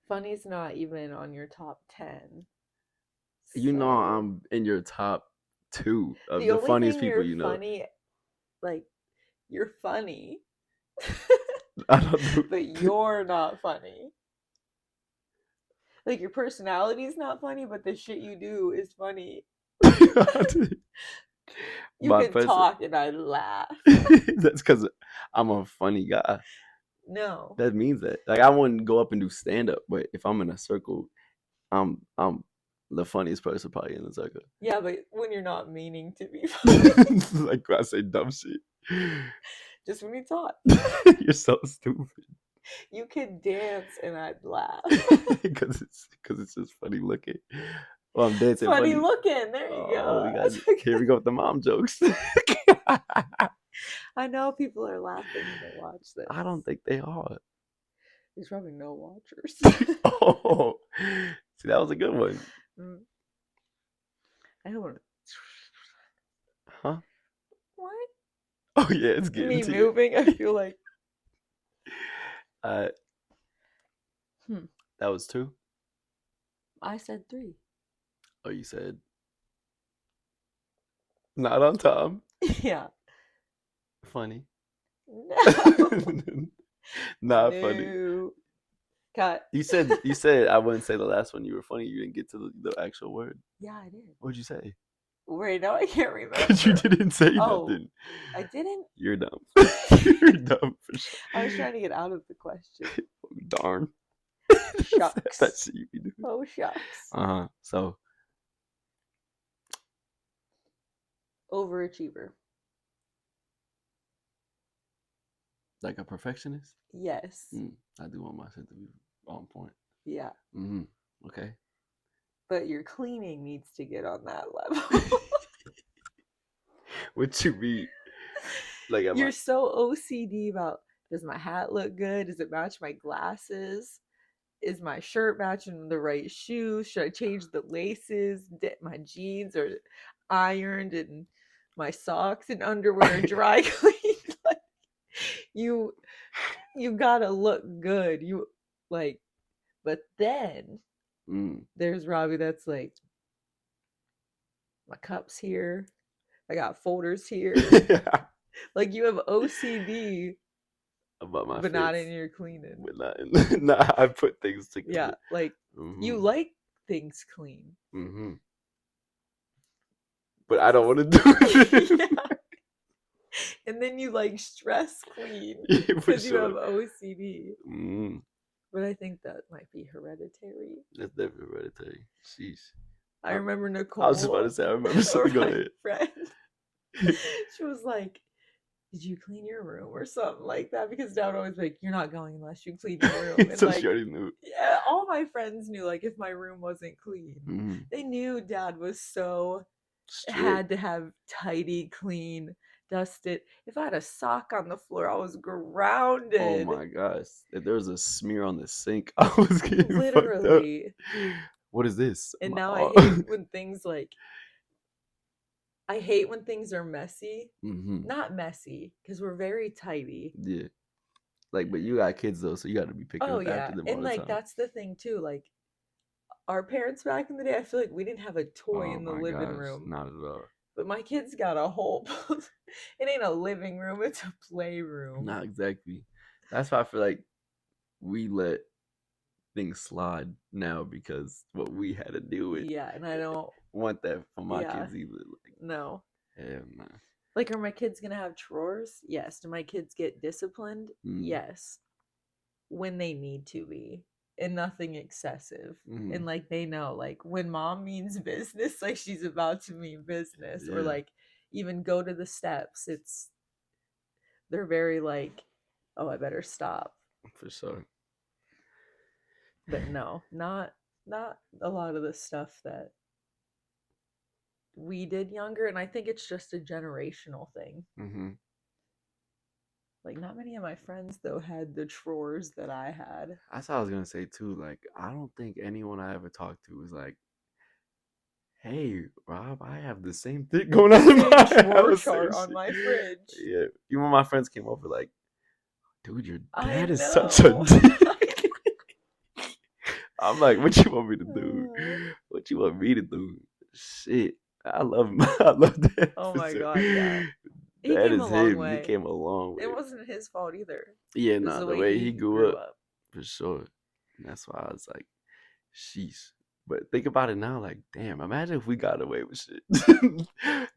funny's not even on your top 10. You know So, I'm in your top 2 of the the only funniest thing people you're you know. funny, like you're funny, I don't know. but you're not funny. Like your personality's not funny, but the shit you do is funny. You My can talk and I laugh. That's because I'm a funny guy. No. That means that. Like I wouldn't go up and do stand up, but if I'm in a circle, I'm the funniest person probably in the circle. Yeah, but when you're not meaning to be funny. Like when I say dumb shit. Just when you talk. You're so stupid. You could dance and I'd laugh. Because it's just funny looking. Well, I'm dancing funny looking. There you go. Here we go with the mom jokes. I know people are laughing when they watch this. I don't think they are. There's probably no watchers. Oh, see, that was a good one. I don't want to. Huh? What? Oh yeah, it's getting Me to moving. you. I feel like. That was 2. I said 3. Oh, you said not on time. Yeah. Funny. No. Not No. funny. Cut. You said I wouldn't say the last one. You were funny. You didn't get to the actual word. Yeah, I did. What'd you say? Wait, now I can't remember. Because you didn't say nothing. I didn't? You're dumb. You're dumb for sure. I was trying to get out of the question. Darn. Shucks. That's shit you be doing. Oh, shucks. So. Overachiever. Like a perfectionist? Yes. I do want my shit to be on point. Yeah. Okay. But your cleaning needs to get on that level. What you mean? Like You're so OCD about, does my hat look good? Does it match my glasses? Is my shirt matching the right shoes? Should I change the laces? My jeans are ironed and my socks and underwear dry cleaned. Like, you gotta look good. You like, but then there's Robbie that's like, my cup's here. I got folders here. Like you have OCD about my but face. not in your cleaning. But not in, nah, I put things together. Yeah, like you like things clean. But I don't want to do it. Yeah. And then you like stress clean because you have OCD. But I think that might be hereditary. That's definitely hereditary. Sheesh. I remember Nicole. I was just about to say, I remember something. Go ahead. Friend. She was like, did you clean your room or something like that? Because Dad would always be like, you're not going unless you clean your room. And So like, she already knew. Yeah, all my friends knew, like, if my room wasn't clean. They knew Dad was so strict. Had to have tidy, clean, dusted. If I had a sock on the floor, I was grounded. Oh my gosh. If there was a smear on the sink, I was getting literally fucked up. What is this? And now I hate when things like, I hate when things are messy. Not messy, because we're very tidy. Yeah. Like, but you got kids though, so you got to be picking up after them all and the like time. that's the thing too. Like our parents back in the day, I feel like we didn't have a toy in the living room. Not at all. But my kids got a whole. It ain't a living room; it's a playroom. Not exactly. That's why I feel like we let things slide now because what we had to deal with. Yeah, and I don't Want that for my Yeah. kids either. Like, know. hell no. Like, are my kids gonna have chores? Yes. Do my kids get disciplined? Mm. Yes. When they need to be. And nothing excessive. Mhm. And like they know, like when mom means business, like she's about to mean business. Or Yeah. like even go to the steps. They're very like, oh, I better stop. For sure. But no, not a lot of the stuff that we did younger, and I think it's just a generational thing. Mm-hmm. Like, not many of my friends though had the chores that I had. That's what I was gonna say too. Like, I don't think anyone I ever talked to was like, "Hey, Rob, I have the same thing going on in my Chore house." chart and on shit." my fridge. Yeah, even when my friends came over, like, "Dude, your I dad is such a know. dick." I'm like, "What you want me to do? What you want me to do?" Shit, I love him. I love that. Oh my God, yeah. He That came is a long him. way. He came a long way. It wasn't his fault either. Yeah, It was nah, the the way he grew up. up. For sure. And that's why I was like, sheesh. But think about it now, like, damn, imagine if we got away with shit.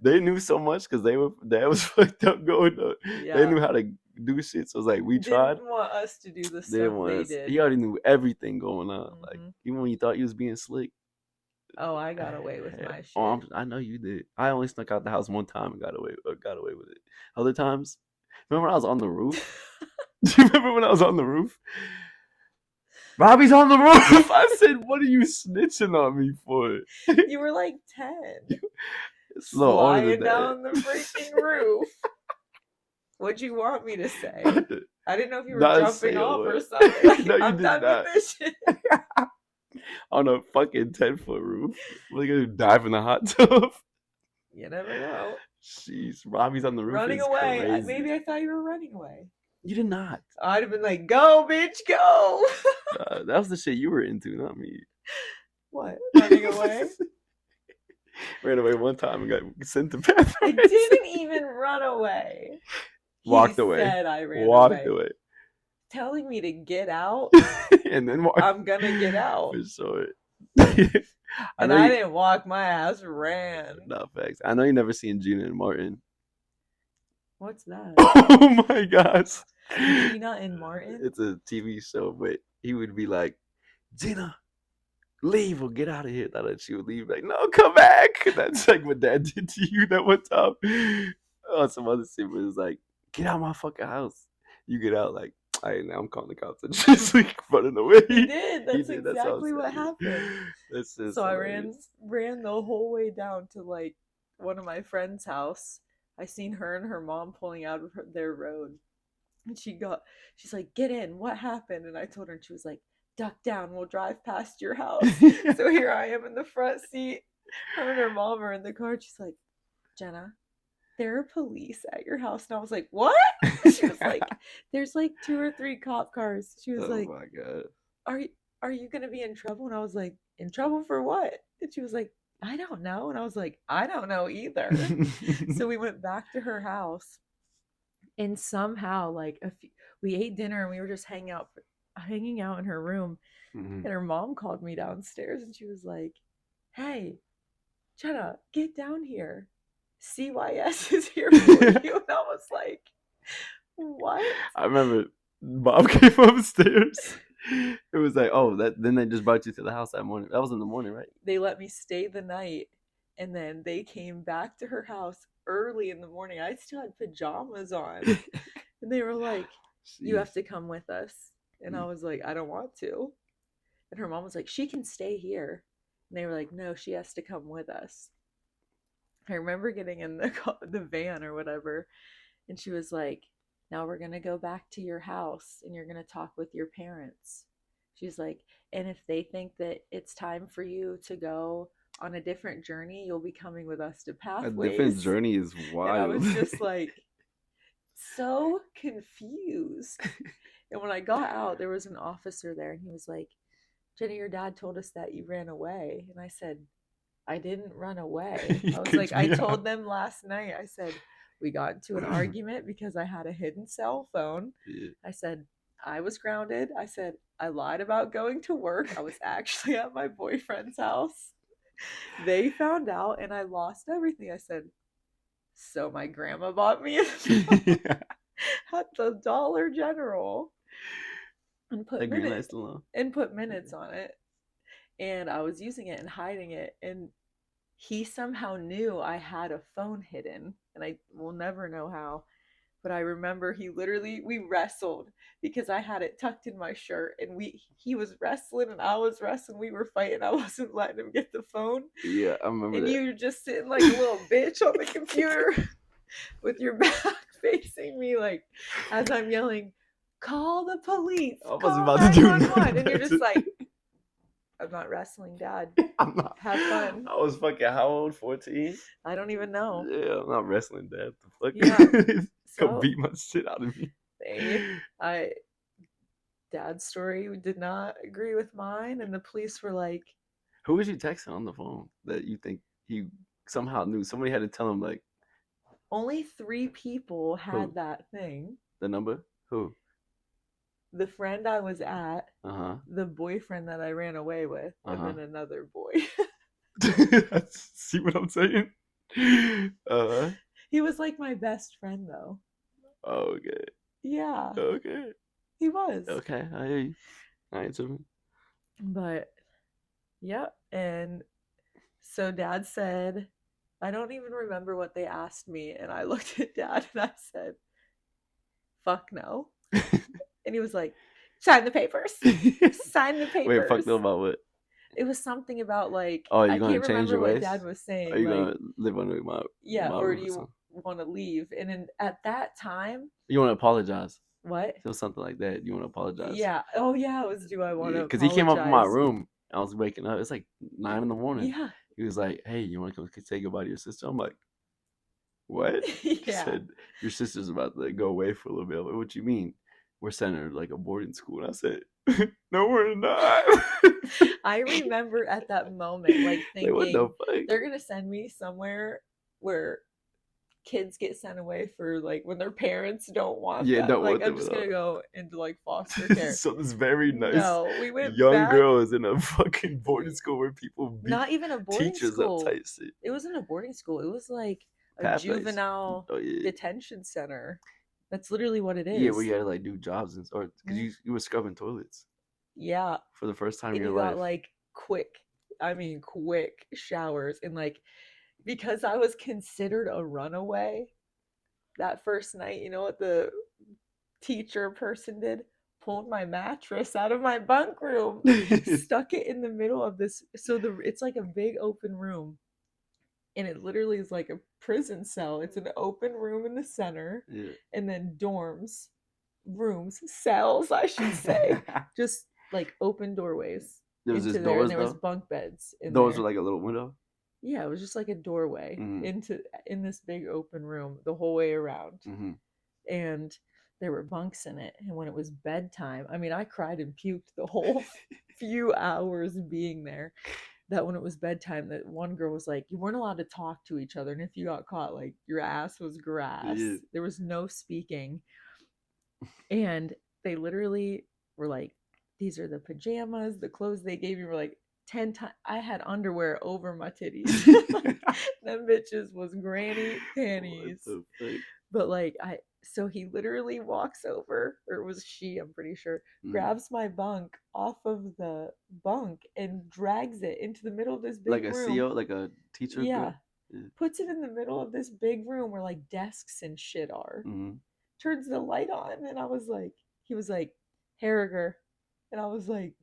They knew so much because that was fucked up going on. Yeah. They knew how to do shit. So it's like we tried. Didn't want us to do the They stuff didn't want they us. did. He already knew everything going on. Like Mhm. even when you thought you was being slick. Oh, I got away with hell- my shit. Oh, I know you did. I only snuck out the house one time and got away with it. Other times, remember when I was on the roof? Do you remember when I was on the roof? Robbie's on the roof. I said, "What are you snitching on me for?" You were like 10. It's a little older Flying than down the that. freaking roof. What'd you want me to say? I didn't know if you were Not say jumping a off or word. something. Like, No, you I'm did done not. with this shit. On a fucking 10-foot roof. We're gonna dive in the hot tub. You never know. Jeez, Robbie's on the roof. Running is away. Crazy. Maybe I thought you were running away. You did not. I'd have been like, go, bitch, go. That was the shit you were into, not me. What? Running away? Ran away one time and got sent to bathroom. I didn't even run away. Walked He away. said I ran Walked away. away. Telling me to get out, And then walked. I'm gonna get out. For sure. And I didn't walk, my ass ran. No, facts. I know you never seen Gina and Martin. What's that? Oh my gosh. Gina and Martin? It's a TV show, but he would be like, "Gina, leave or get out of here." That she would leave, like, "No, come back." That's like what Dad did to you that one time. Oh, some other shit was like, "Get out of my fucking house." You get out, like, "All right, now I'm calling the cops." And she's like running away. He did. That's did. exactly what I'm saying. happened. That's just So I hilarious. ran the whole way down to like one of my friend's house. I seen her and her mom pulling out of their road. And she's like, "Get in, what happened?" And I told her, and she was like, "Duck down, we'll drive past your house." So here I am in the front seat. Her and her mom are in the car. She's like, "Jenna, there are police at your house." And I was like, "What?" She was like, "There's like 2 or 3 cop cars." She was Oh like, my god. are you gonna be in trouble? And I was like, "In trouble for what?" And she was like, "I don't know." And I was like, "I don't know either." So we went back to her house, and somehow like we ate dinner and we were just hanging out in her room. Mhm. And her mom called me downstairs and she was like, "Hey, Jenna, get down here. CYS is here for you." And I was like, "What?" I remember Bob came upstairs. It was like, oh, then they just brought you to the house that morning. That was in the morning, right? They let me stay the night, and then they came back to her house early in the morning. I still had pajamas on. And they were like, "You have to come with us." And I was like, "I don't want to." And her mom was like, "She can stay here." And they were like, "No, she has to come with us." I remember getting in the van or whatever, and she was like, "Now we're going to go back to your house and you're going to talk with your parents." She's like, "And if they think that it's time for you to go on a different journey, you'll be coming with us to Pathways." A different journey is wild. And I was just like, so confused. And when I got out, there was an officer there, and he was like, "Jenny, your dad told us that you ran away." And I said, "I didn't run away." I was like, "I told them last night." I said, "We got into an argument because I had a hidden cell phone." Yeah. I said, I was grounded. I said, I lied about going to work. I was actually at my boyfriend's house. They found out and I lost everything. I said, so my grandma bought me a phone at the Dollar General and put That green light's minutes still on. and put minutes on it. And I was using it and hiding it. And he somehow knew I had a phone hidden. And I will never know how. But I remember we wrestled because I had it tucked in my shirt and he was wrestling and I was wrestling. We were fighting. I wasn't letting him get the phone. Yeah, I remember And that. you were just sitting like a little bitch on the computer with your back facing me, like as I'm yelling, call the police. I wasn't Call about to do 911. And you're nothing. just like, I'm not wrestling, Dad. I'm not. Have fun. I was fucking how old? 14? I don't even know. Yeah, I'm not wrestling Dad. The fuck? Yeah. Go So beat my shit out of me. Dad's story did not agree with mine, and the police were like, Who was you texting on the phone that you think he somehow knew? Somebody had to tell him like only 3 people had Who? that thing. the number. Who? The friend I was at, Uh the boyfriend that I ran away with, and then another boy. huh. See what I'm saying? He was like my best friend, though. Okay. Yeah, Okay. he was. Okay. I hear you. I ain't tripping. But, yeah. And so Dad said, I don't even remember what they asked me. And I looked at Dad and I said, fuck no. And he was like, sign the papers. Sign the papers. Wait, fuck them about what? It was something about like, Oh, you're I gonna can't change remember your what ways? Dad was saying. Are you like, gonna live under my yeah, my or roof do you something? want to leave? And at that time, You want to apologize? what? It was something like that. You want to apologize? Yeah. Oh yeah, it was do I want to Because he came up in my apologize? room. I was waking up. It's like 9 in the morning. Yeah. He was like, "Hey, you want to come say goodbye to your sister?" I'm like, "What?" He Yeah. said, "Your sister's about to go away for a little bit." I'm like, what you mean? We're sending her like a boarding school. And I said, "No, we're not." I remember at that moment, like Like, what the thinking fuck? they're gonna send me somewhere where kids get sent away for like when their parents don't want Yeah, them. don't Like want I'm them just at gonna all. go into like foster care. So this very nice No, we went young back. girl is in a fucking boarding school where people beat Not even a boarding teachers school. up tight shit. It wasn't a boarding school. It was like a Pathways. juvenile Oh yeah. detention center. That's literally what it is. Yeah, where you had to like do jobs and or because Mhm. you were scrubbing toilets Yeah, for the first time and in you your got life. like quick showers, and like because I was considered a runaway that first night, you know what the teacher person did? Pulled my mattress out of my bunk room, stuck it in the middle of this. So it's like a big open room, and it literally is like a prison cell. It's an open room in the center, Yeah. and then dorms, rooms, cells, I should say, just like open doorways There was into just there, doors and there was though. bunk beds in Doors there. were like a little window. Yeah, it was just like a doorway Mhm. in this big open room the whole way around. Mm-hmm. And there were bunks in it. And when it was bedtime, I mean, I cried and puked the whole few hours being there. That when it was bedtime, that one girl was like, you weren't allowed to talk to each other. And if you got caught, like your ass was grass. Yeah. There was no speaking. And they literally were like, these are the pajamas, the clothes they gave me were like 10 times. I had underwear over my titties. Them bitches was granny panties. What the fuck? But like so he literally walks over, or it was she, I'm pretty sure, Mhm. grabs my bunk off of the bunk and drags it into the middle of this big Like a room. CO, like a teacher. Yeah. Girl? Yeah. Puts it in the middle of this big room where like desks and shit are. Mhm. Turns the light on, and I was like, he was like, Harriger. And I was like,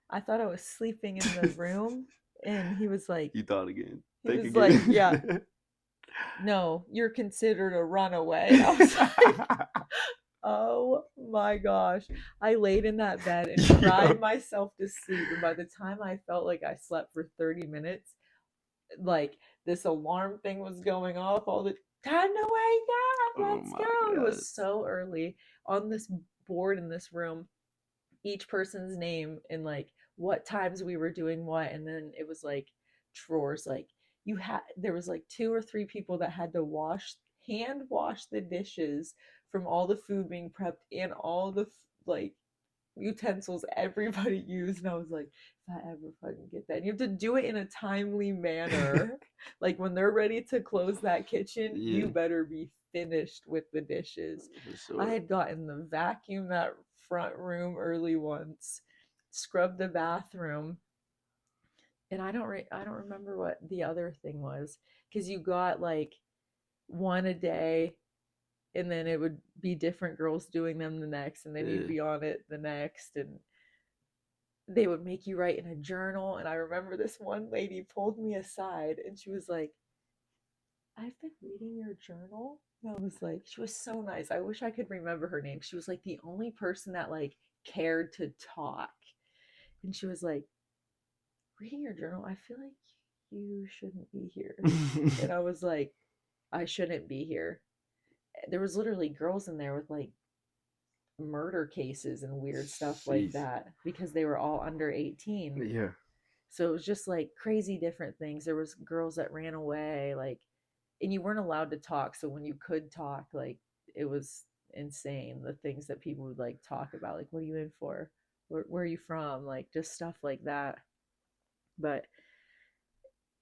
I thought I was sleeping in the room. And he was like, You thought again. he Think was again. like, yeah, no, you're considered a runaway. I was like, oh my gosh. I laid in that bed and cried myself to sleep. And by the time I felt like I slept for 30 minutes, like this alarm thing was going off all the time to wake up. Let's my go. It God. was so early on this board in this room. Each person's name and like what times we were doing what, and then it was like drawers. Like there was like 2 or 3 people that had to hand wash the dishes from all the food being prepped and all the like utensils everybody used. And I was like, if I ever fucking get that, and you have to do it in a timely manner. Like when they're ready to close that kitchen, you better be finished with the dishes. For sure. I had gotten the vacuum that front room early once, scrubbed the bathroom, and I don't remember what the other thing was, because you got like one a day, and then it would be different girls doing them the next, and then you'd be on it the next, and they would make you write in a journal. And I remember this one lady pulled me aside and she was like, I've been reading your journal. And I was like, she was so nice. I wish I could remember her name. She was like the only person that like cared to talk. And she was like, reading your journal, I feel like you shouldn't be here. And I was like, I shouldn't be here. There was literally girls in there with like murder cases and weird stuff like that, because they were all under 18. Yeah. So it was just like crazy different things. There was girls that ran away, like, and you weren't allowed to talk. So when you could talk, like, it was insane, the things that people would like talk about, like, what are you in for? Where are you from? Like, just stuff like that. But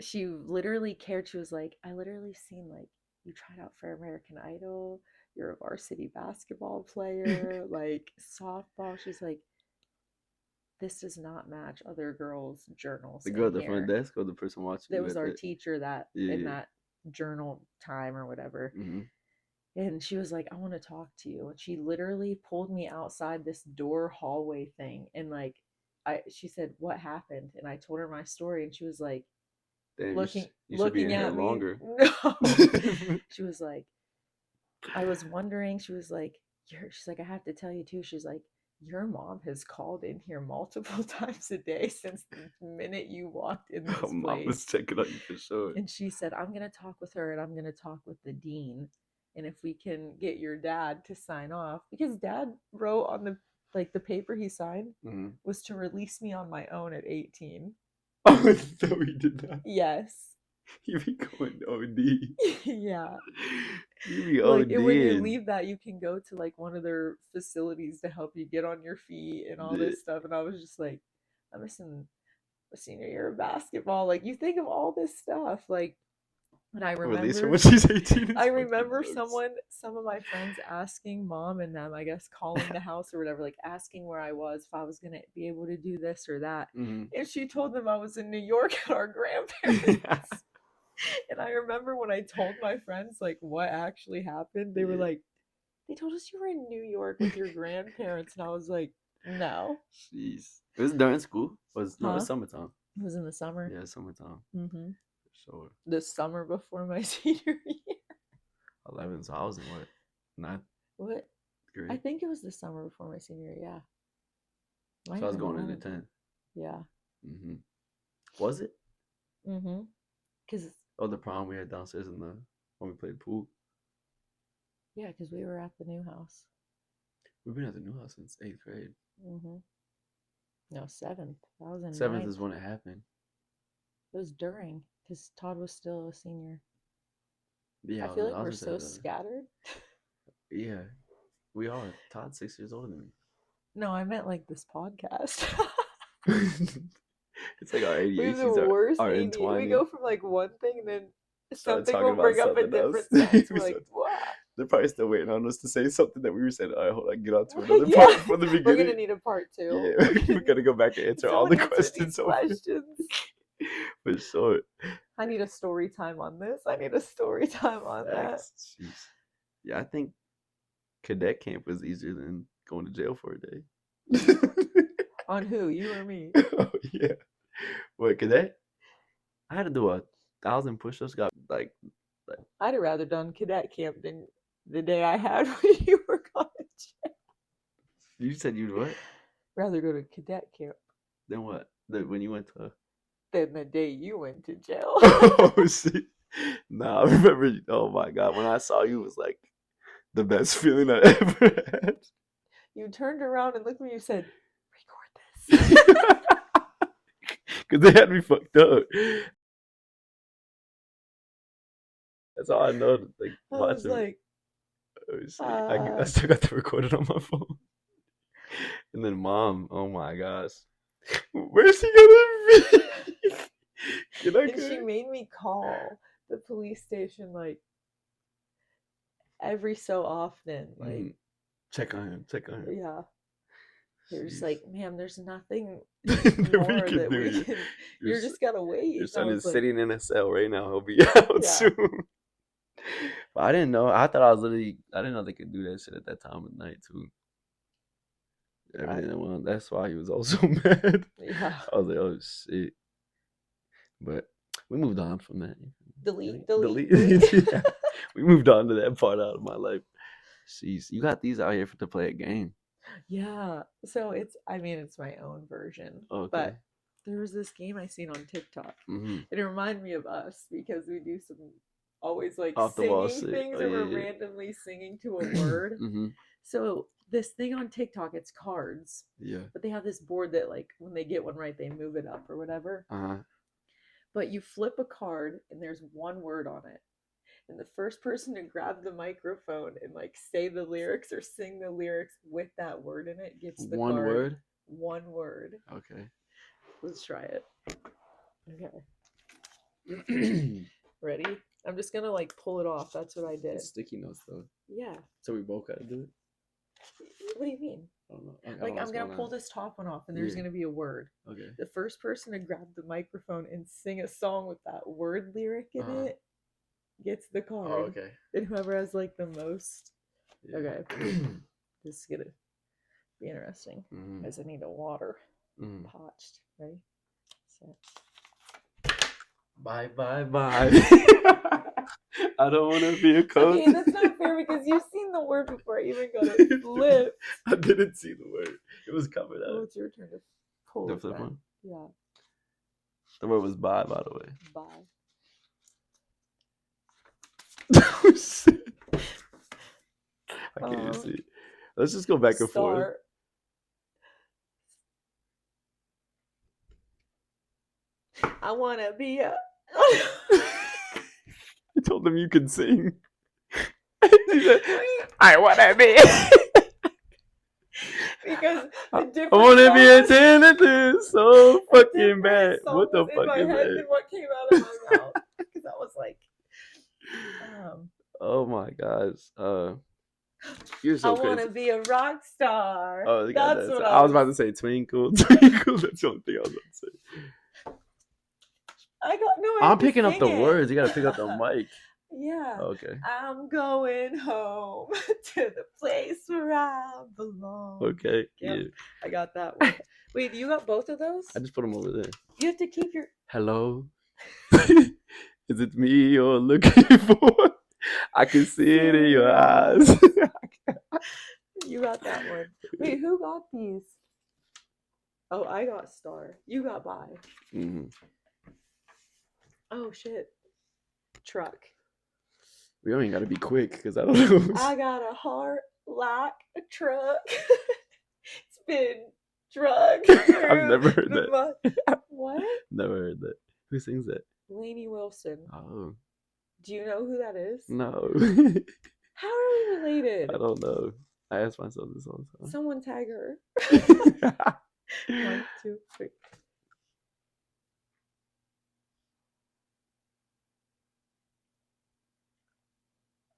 she literally cared. She was like, I literally seen like you tried out for American Idol, you're a varsity basketball player, like softball. She's like, this does not match other girls' journals. The girl at the front desk or the person watching? That was our teacher that in that journal time or whatever. Mm-hmm. And she was like, I want to talk to you. And she literally pulled me outside this door hallway thing. And like, she said, what happened? And I told her my story. And she was like, damn, looking at me. Longer. No. She was like, I was wondering. She was like, she's like, I have to tell you too. She's like, your mom has called in here multiple times a day since the minute you walked in this place. Mom was checking on you for sure. And she said, I'm going to talk with her and I'm going to talk with the dean. And if we can get your dad to sign off, because dad wrote on the paper he signed was to release me on my own at 18. Oh, no, he did not. Yes. You be going OD. Yeah. You be OD. Like, when you leave that, you can go to like one of their facilities to help you get on your feet and all this stuff. And I was just like, I'm missing a senior year of basketball. Like, you think of all this stuff. Like, and I remember when she's 18. I remember some of my friends asking mom and them, I guess, calling the house or whatever, like asking where I was, if I was going to be able to do this or that. Mm-hmm. And she told them I was in New York at our grandparents'. And I remember when I told my friends like what actually happened, they were like, they told us you were in New York with your grandparents. And I was like, no. Jeez. It was during school? No, it was summertime. It was in the summer. Yeah, summertime. Mm-hmm. Sure. The summer before my senior year. 11, so I was in what? 9th? What? Grade? I think it was the summer before my senior year, yeah. So I was going into 10. Yeah. Mm-hmm. Was it? Mm-hmm. Because the prom we had downstairs when we played pool. Yeah, because we were at the new house. We've been at the new house since 8th grade. Mm-hmm. No, 7th. That was in 7th 9th. is when it happened. It was during, because Todd was still a senior. Yeah, I feel like we're so scattered. Yeah, we are. Todd's 6 years older than me. No, I meant like this podcast. It's like our ADHDs are entwined. We go from like one thing and then something talking will bring about up a something else. different sense. We're like, what? They're probably still waiting on us to say something that we were saying. All right, hold on, get on to another part from the beginning. We're gonna need a part 2. Yeah, we're gonna go back and answer all the questions. For sure. I need a story time on this. I need a story time on that. Jeez. Yeah, I think cadet camp was easier than going to jail for a day. On who? You or me? Oh yeah. What, cadet? I had to do 1,000 push-ups. Got like I'd have rather done cadet camp than the day I had when you were going to jail. You said you'd what? Rather go to cadet camp. Then what? When you went to? Than the day you went to jail. Oh shit! Nah, I remember. Oh my god, when I saw you, it was like the best feeling I ever had. You turned around and looked at me. You said, "Record this," because they had me fucked up. That's all I know. Like, I was like, Oh, shit. I still got to record it on my phone. And then mom, oh my gosh, where's he gonna be? Can I And go? she made me call the police station like every so often. Like, Mhm. Check on him. yeah. They're just Jeez. like, ma'am, there's nothing That we more can that do. we can. Your You're just gotta wait. Your And I son was is like, sitting in a cell right now. He'll be out Yeah. soon. But I didn't know. I thought I was literally. I didn't know they could do that shit at that time of night too. Everything. Well, that's why he was also mad. Yeah. I was like, oh shit. But we moved on from that. Delete. Yeah. We moved on to that part out of my life. Jeez, you got these out here to play a game. Yeah. So it's my own version. Okay. But there was this game I seen on TikTok. Mm-hmm. It reminded me of us because we do some always like Off the wall singing shit. things Oh, and we're yeah. randomly singing to a word. Mm-hmm. So this thing on TikTok, it's cards. Yeah. But they have this board that like when they get one right, they move it up or whatever. Uh-huh. But you flip a card and there's one word on it. And the first person to grab the microphone and like say the lyrics or sing the lyrics with that word in it gets the One card. word? One word. Okay. Let's try it. Okay. Ready? I'm just gonna like pull it off. That's what I did. It's sticky notes though. Yeah. So we both gotta do it? What do you mean? I don't know. I don't Like know I'm what's gonna going pull on. this top one off and there's Yeah. gonna be a word. Okay. The first person to grab the microphone and sing a song with that word lyric in Uh-huh. it gets the card. Oh, okay. And whoever has like the most. Yeah. Okay. This is gonna be interesting. Mm-hmm. Because I need a water. Mm-hmm. Parched. Ready? Set. Bye. I don't want to be a coach. Okay, that's not fair because you've seen the word before I even got it flipped. I didn't see the word. It was covered Oh, up. it's your turn to pull The it flip back. one? Yeah. The word was bye, by the way. Bye. Oh, shit. I can't even see it. Let's just go back and forth. Start. I wanna be a. I told him you could sing. He said, I wanna be. Because I the different wanna be a songs- janitor so fucking different bad. song What the was in fuck my is head that? than what came out of my mouth. Because I was like, Oh my gosh. You're so I want to crazy. be a rock star. Oh, That's what I was about to say twinkle, twinkle. That's the only thing I was about to say. I got no. I I'm had to picking up sing the it. words. You gotta pick up the mic. Yeah. Okay. I'm going home to the place where I belong. Okay. Yep. Yeah. I got that one. Wait, you got both of those? I just put them over there. You have to keep your. Hello. Is it me you're looking for? I can see it in your eyes. You got that one. Wait, who got these? Oh, I got star. You got bye. Mm-hmm. Oh shit. Truck. We don't even gotta be quick because I don't know. I got a heart like a truck. It's been drugged. I've never heard that. What? Never heard that. Who sings that? Lainey Wilson. Oh Do you know who that is? no. How are we related? I don't know. I ask myself this all the time. Someone tag her. 1, 2, 3.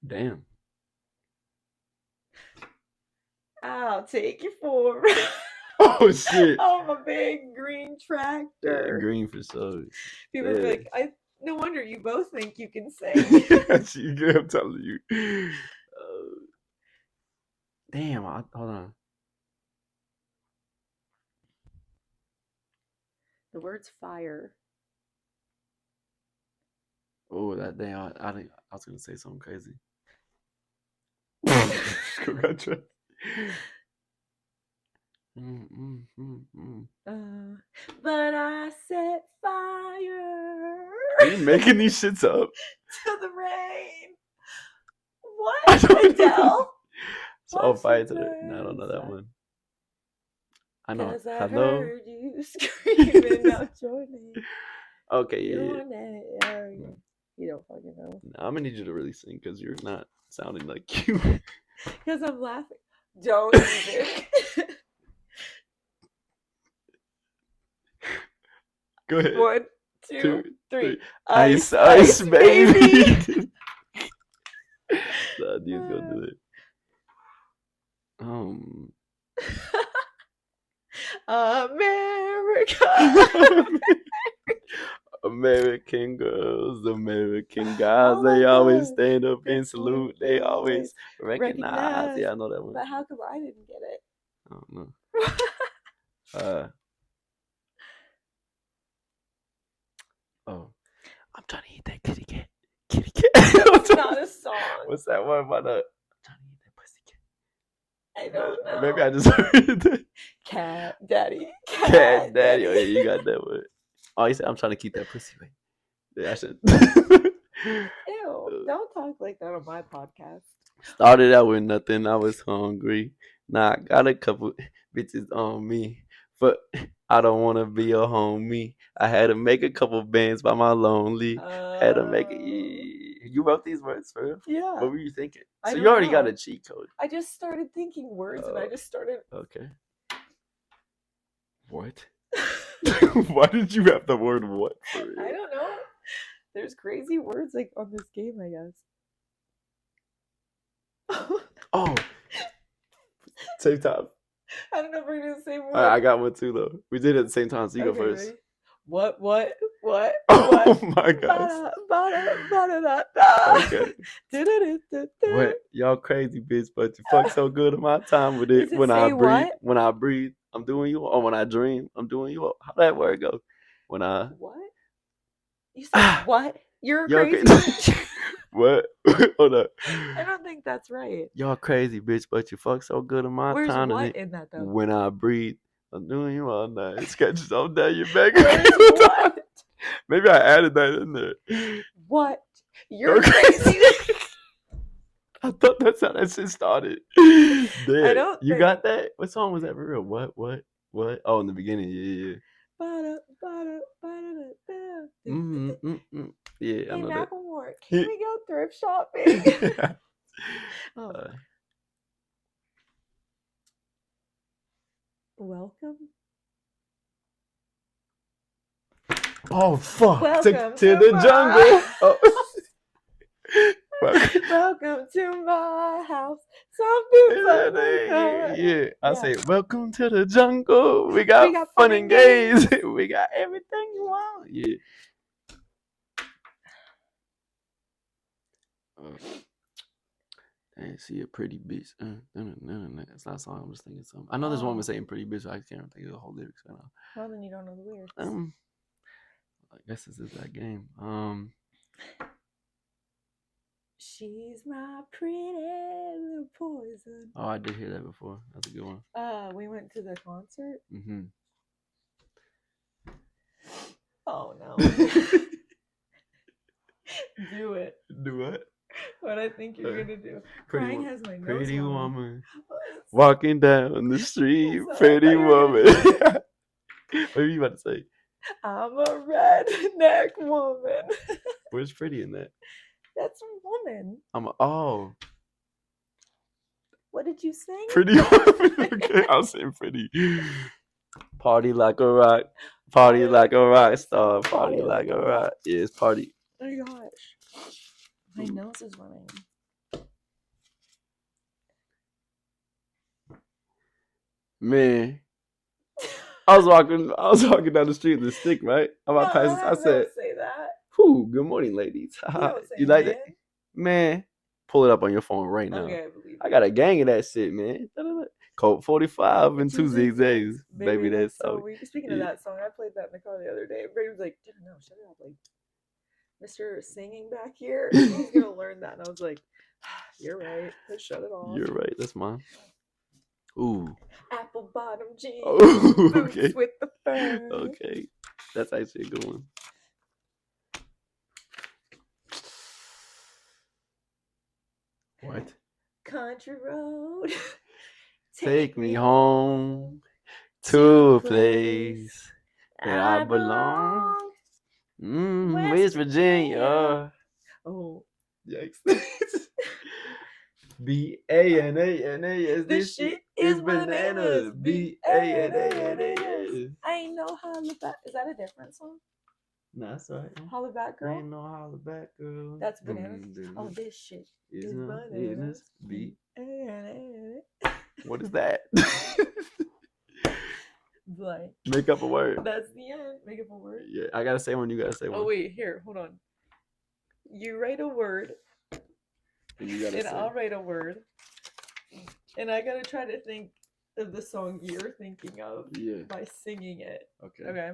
Damn. I'll take you for Oh shit. I'm a big green Yeah, tractor. green for sure. People be yeah. like, no wonder you both think you can sing. I'm telling you. Damn. Hold on. The word's fire. Oh, that day I was gonna say something crazy. But I set fire Are you making these shits up? to the rain. I What? don't know. Adele? So I'll What's fight the to it. No, I don't know that words? one. I know. 'Cause I Hello. heard you screaming out your name. Okay, yeah. Your name. You don't fucking know. Nah, I'm gonna need you to really sing because you're not sounding like you. Because I'm laughing. Don't even. Go ahead. 1, 2, Two, 3. Ice, ice, baby. Nah, dude's gonna do it. America. American girls, American guys, Oh my they always God. stand up They and salute. They always recognize. recognize. Yeah, I know that one. But how come I didn't get it? I don't know. I'm trying to eat that kitty cat. Kitty cat. It's not a song. What's that one about that? I'm trying to eat that pussy cat. I don't know. Maybe I just heard that. Cat daddy. Cat daddy. Oh yeah, you got that one. Oh, you said I'm trying to keep that pussy away. Yeah, I should. Ew, don't talk like that on my podcast. Started out with nothing. I was hungry. Now I got a couple bitches on me, but I don't want to be a homie. I had to make a couple bands by my lonely. Had to make it. You wrote these words for real? Yeah. What were you thinking? I So don't you already got know. a cheat code. I just started thinking words and I just started. Okay. What? Why did you have the word what for real? I don't know. There's crazy words like on this game, I guess. Oh. Same time. I don't know if we're doing the same word. I got one too though. We did it at the same time, so you go first. Ready? What? Oh my gosh. Okay. What? Y'all crazy bitch, but you fuck so good at my time with it. Does it When I say breathe, what? when I breathe, I'm doing you. Or when I dream, I'm doing you. How that word go? When I What? You said what? You're y'all crazy. crazy. What? Hold up. I don't think that's right. Y'all crazy bitch, but you fuck so good at my Where's time. what in that though? When I breathe, I'm doing you all night. Sketches all down your back. Where's what? Maybe I added that in there. What? You're crazy. I thought that's how that shit started. Damn. I don't You think- got that? What song was that for real? What? Oh, in the beginning, yeah. Yeah, I Hey, know that. Macklemore, can we go thrift shopping? Oh. Welcome. Oh fuck! Welcome to the my- jungle. Oh. Welcome to my house. Some dudes like Yeah, I Yeah. say, welcome to the jungle. We got fun and games. We got everything you want. Yeah. I see a pretty bitch. That's not a song. I'm just thinking something. I know there's one with saying pretty bitch, but I can't think of the whole lyrics right now. Well, then you don't know the lyrics. I guess this is that game. She's my pretty little poison. Oh, I did hear that before. That's a good one. We went to the concert. Mm-hmm. Oh no. Do it. Do what? What I think you're gonna do. Pretty Crying wo- has my nose Pretty on. woman walking down the street. That's what I Pretty thought you were woman. gonna What are you about to say? I'm a redneck woman. Where's pretty in that? That's a woman. Oh, What did you sing? pretty woman. Okay, I'll say pretty. Party like a rock. Party like a rock star. Party like a rock. Yeah, it's party. Oh my gosh. My nose is running. Man. I was walking down the street with a stick, right? I'm about to pass this. I said, Don't say that. "Whew, good morning, ladies." You don't say You like man. that? Man, pull it up on your phone right now. Okay, I believe I got a gang of that shit, man. Colt 45 and Two 2 zigzags. zigzags. Baby, that's so so. weird. Speaking of yeah. that song, I played that in the car the other day. Brady was like, no, shut it up. Like, Mr. Singing back here, he's going to learn that. And I was like, you're right. Let's shut it off. You're right. That's mine. Ooh. Apple bottom jeans. Oh, Boots okay. with the fur. Okay. That's actually a good one. What? Country road. Take me home to a place that I belong. West West Virginia. Oh, Yikes. B-A-N-A-N-A-S. this shit is bananas. B-A-N-A-N-A-S. I ain't no holla back. Is that a different song? No, that's right. Holla back, girl. Ain't no holla back, girl. That's bananas. Oh, this shit is bananas. What is that? Blank. Make up a word. That's the end. Make up a word. Yeah, I gotta say one. You gotta say one. Oh wait, here, hold on. You write a word, And you gotta and say. I'll write a word, and I gotta try to think of the song you're thinking of Yeah. by singing it. Okay. Okay.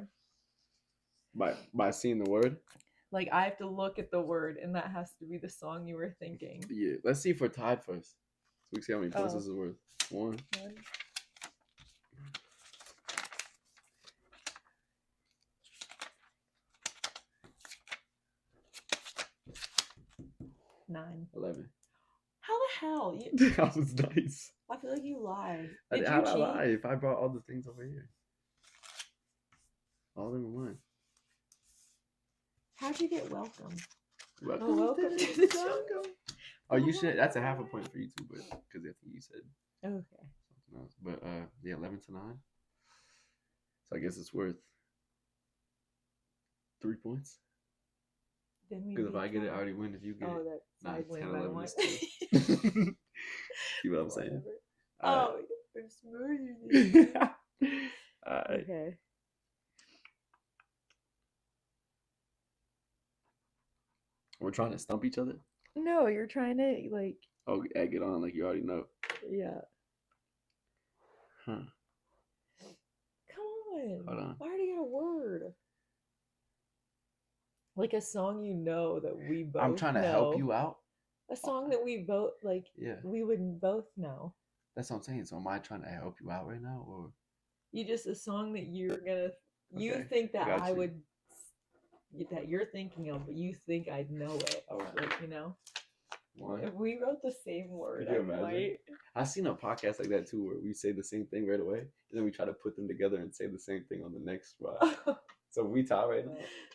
By seeing the word. Like I have to look at the word, and that has to be the song you were thinking. Yeah. Let's see if we're tied first. So we can see how many points Oh. this is worth. 1. 9. 11. How the hell? You, That was nice. I feel like you lied. Did you How did I cheat? lie if I brought all the things over here? All of them in one. How'd you get welcome? Welcome to the jungle. Oh, you should. That's a half a point for you too, but because I think you said Okay. something else. But yeah, 11 to 9. So I guess it's worth 3 points. Then we Because if beat I get it, I that. already win. If you get Oh, it, that's 9, I win 10, by 11 one. is 2. See what I'm saying? Whatever. Alright. Oh, I'm smarter than you. Alright. Okay. We're trying to stump each other. No, you're trying to like, Oh, egg it on like you already know. yeah. Huh. Come on. Hold on. I already got a word. Like a song you know that we both I'm trying to help you out. A song that we both like. Yeah, We would both know. that's what I'm saying. So am I trying to help you out right now, or You just a song that you're gonna. You Okay, think that got I you. would. That you're thinking of, but you think I'd know it. Alright. Like you know. one? If we wrote the same word, Could you I imagine? might. I've seen a podcast like that too, where we say the same thing right away, and then we try to put them together and say the same thing on the next spot. So if we tie right now.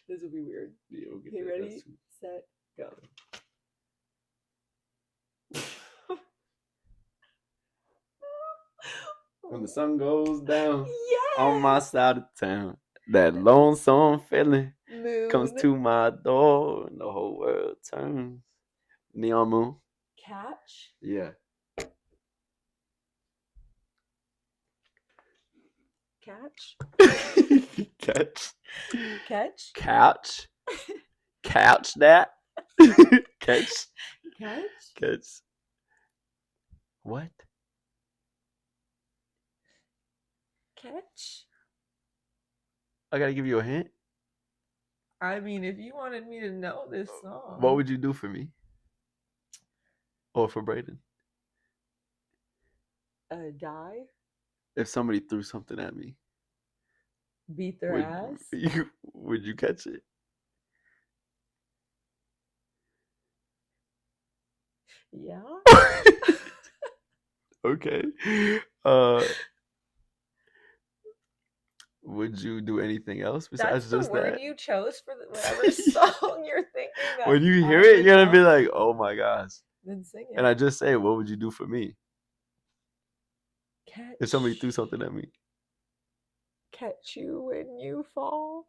This would be weird. Yeah, we'll get Okay, there. ready, That's two. set, go. When the sun goes down Yes! on my side of town, that lonesome feeling Moon. comes to my door, and the whole world turns. Neon moon. Catch. Yeah. Catch. Catch. Catch. Couch. Couch that. Catch. Catch. Catch. What? Catch. I gotta give you a hint. I mean, if you wanted me to know this song, What would you do for me? Or for Brayden? die? If somebody threw something at me, Beat their ass? would you catch it? Yeah. Okay. Would you do anything else besides That's the just word that? you chose for whatever song you're thinking. That When you I hear it, would you're gonna be know. like, "Oh my gosh!" Then sing it. And I just say, "What would you do for me Catch. if somebody threw something at me?" Catch you when you fall.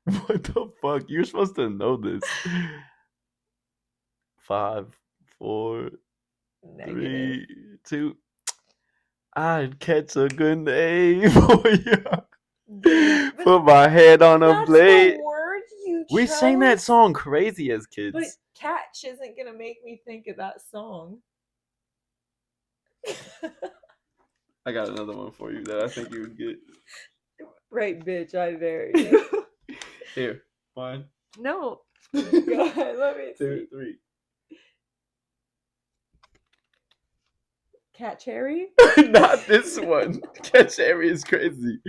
What the fuck? You're supposed to know this. 5, 4, Negative. 3, 2. I'd catch a grenade for you. Damn, but Put my head on a That's blade. the word you We sang that chose? song crazy as kids. But catch isn't gonna make me think of that song. I got another one for you that I think you would get. Right, bitch, I dare you. Here, one, No. Go ahead, let me 2, see. 3. Catch Harry? Not this one. Catch Harry is crazy.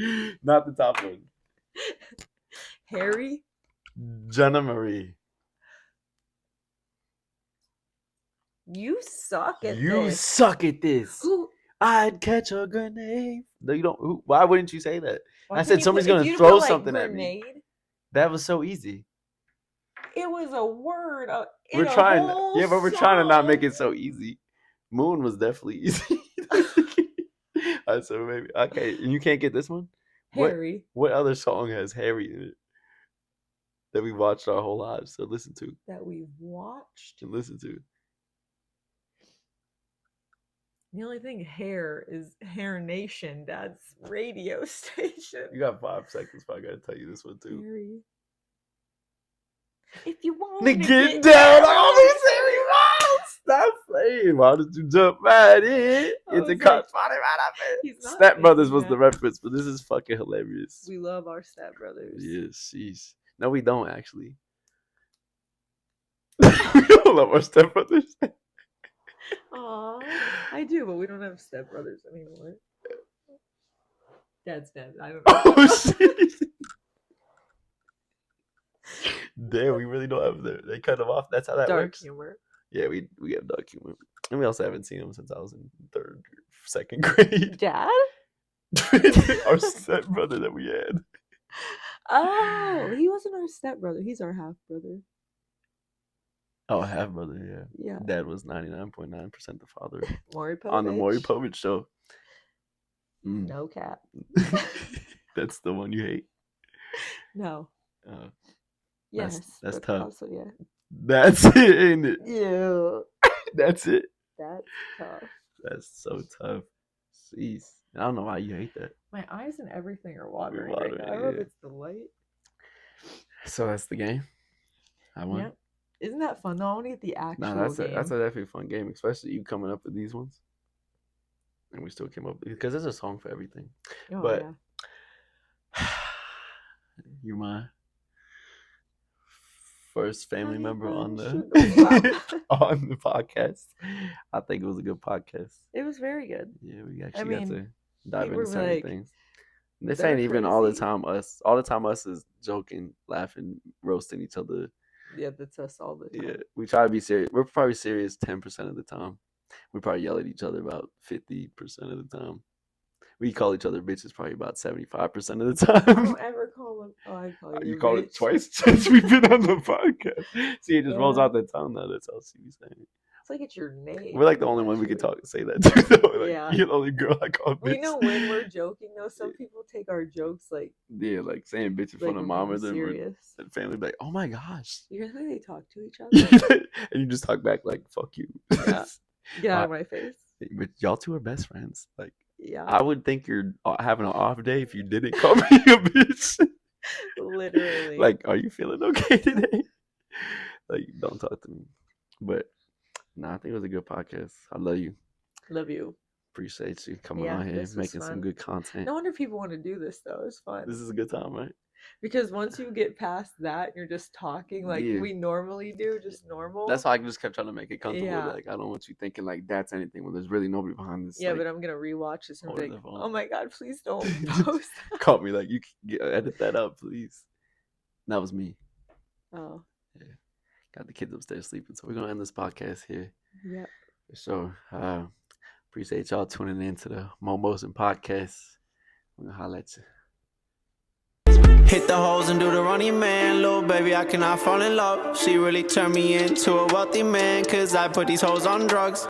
Not the top one. Harry? Jenna Marie. You suck at You this. suck at this. Who? I'd catch a grenade. No, you don't. Why wouldn't you say that? Why I said couldn't you somebody's put- if gonna you'd throw put, like, something at me. grenade, That was so easy. It was a word. We're trying, yeah, but we're trying to not make it so easy. Moon was definitely easy. Alright, so maybe okay. You can't get this one. Harry. What other song has Harry in it that we watched our whole lives to listen to? That we watched. To listen to. The only thing hair is Hair Nation, Dad's radio station. You got 5 seconds, but I gotta tell you this one too. Harry. If you want To get down on me, Harry Miles. Stop playing. Why did you jump right in? It's a cut spotted right up He's it. not Step Brothers thinking was the that. reference, but this is fucking hilarious. We love our Step Brothers. Yes, jeez. No, we don't actually. We don't love our Step Brothers. Aw, I do, but we don't have Step Brothers anymore. Dad's dead. I don't know. Oh shit. Damn, we really don't have them. They cut them off. That's how that Dark works. humor. Yeah, we have dark humor, and we also haven't seen them since I was in 3rd, 2nd grade. Dad? Our stepbrother that we had. Oh, he wasn't our step brother. He's our half brother. Oh, half brother. Yeah. Yeah. Dad was 99.9% the father Maury Povich. on the Maury Povich show. Mm. No cap. That's the one you hate. No. That's- Yes. that's but tough. Also, yeah. That's it, ain't it? Yeah. That's it. That's tough. That's so tough. Jeez. I don't know why you hate that. My eyes and everything are watering watering, right now. I don't know if yeah. it's the light. So that's the game. I won. Yep. Isn't that fun though? I want to get the actual No, that's game. a definitely fun game, especially you coming up with these ones. And we still came up because there's a song for everything. Oh, but yeah. you're my first family Honey member on bun, the sugar on the podcast. I think it was a good podcast. It was very good. Yeah, we actually got mean, to dive people into were certain like, things. This "They're ain't even all the crazy." time us. All the time us is joking, laughing, roasting each other. Yeah, that's us all the time. Yeah, we try to be serious. We're probably serious 10% of the time. We probably yell at each other about 50% of the time. We call each other bitches probably about 75% of the I time. don't ever call them. Oh, I call you. You called it bitch. twice since we've been on the podcast. See, it just rolls Yeah. out the tongue now. That's all she be saying. It's like it's your name. We're like the only one we can actually. say that to. Though. Like, Yeah. You're the only girl I call bitch. We know when we're joking though. Some people take our jokes like Yeah, like saying bitch in like front of we're mom being or them. serious. And family be like, oh my gosh. You hear how they talk to each other? And you just talk back like, fuck you. Yeah. Get out of my face. But y'all two are best friends. Like, Yeah. I would think you're having an off day if you didn't call me a bitch. Literally. Like, are you feeling okay today? Like, don't talk to me. But, I think it was a good podcast. I love you. Love you. Appreciate you coming Yeah, on here, this was making some fun. good content. No wonder people want to do this though. It's fun. This is a good time, right? Because once you get past that, you're just talking like Yeah. we normally do, just normal. That's why I just kept trying to make it comfortable. Yeah. Like, I don't want you thinking like that's anything when there's really nobody behind this. Yeah, like, but I'm gonna rewatch this and be hold like, the phone. oh my god, please don't Just post that. call me like you can edit that up, please. That was me. Oh, Got the kids upstairs sleeping, so we're gonna end this podcast here. yeah. So appreciate y'all tuning in to the Momosin podcast. I'm gonna holler at you. Hit the hoes and do the running man. Little baby, I cannot fall in love. She really turned me into a wealthy man. Cause I put these hoes on drugs.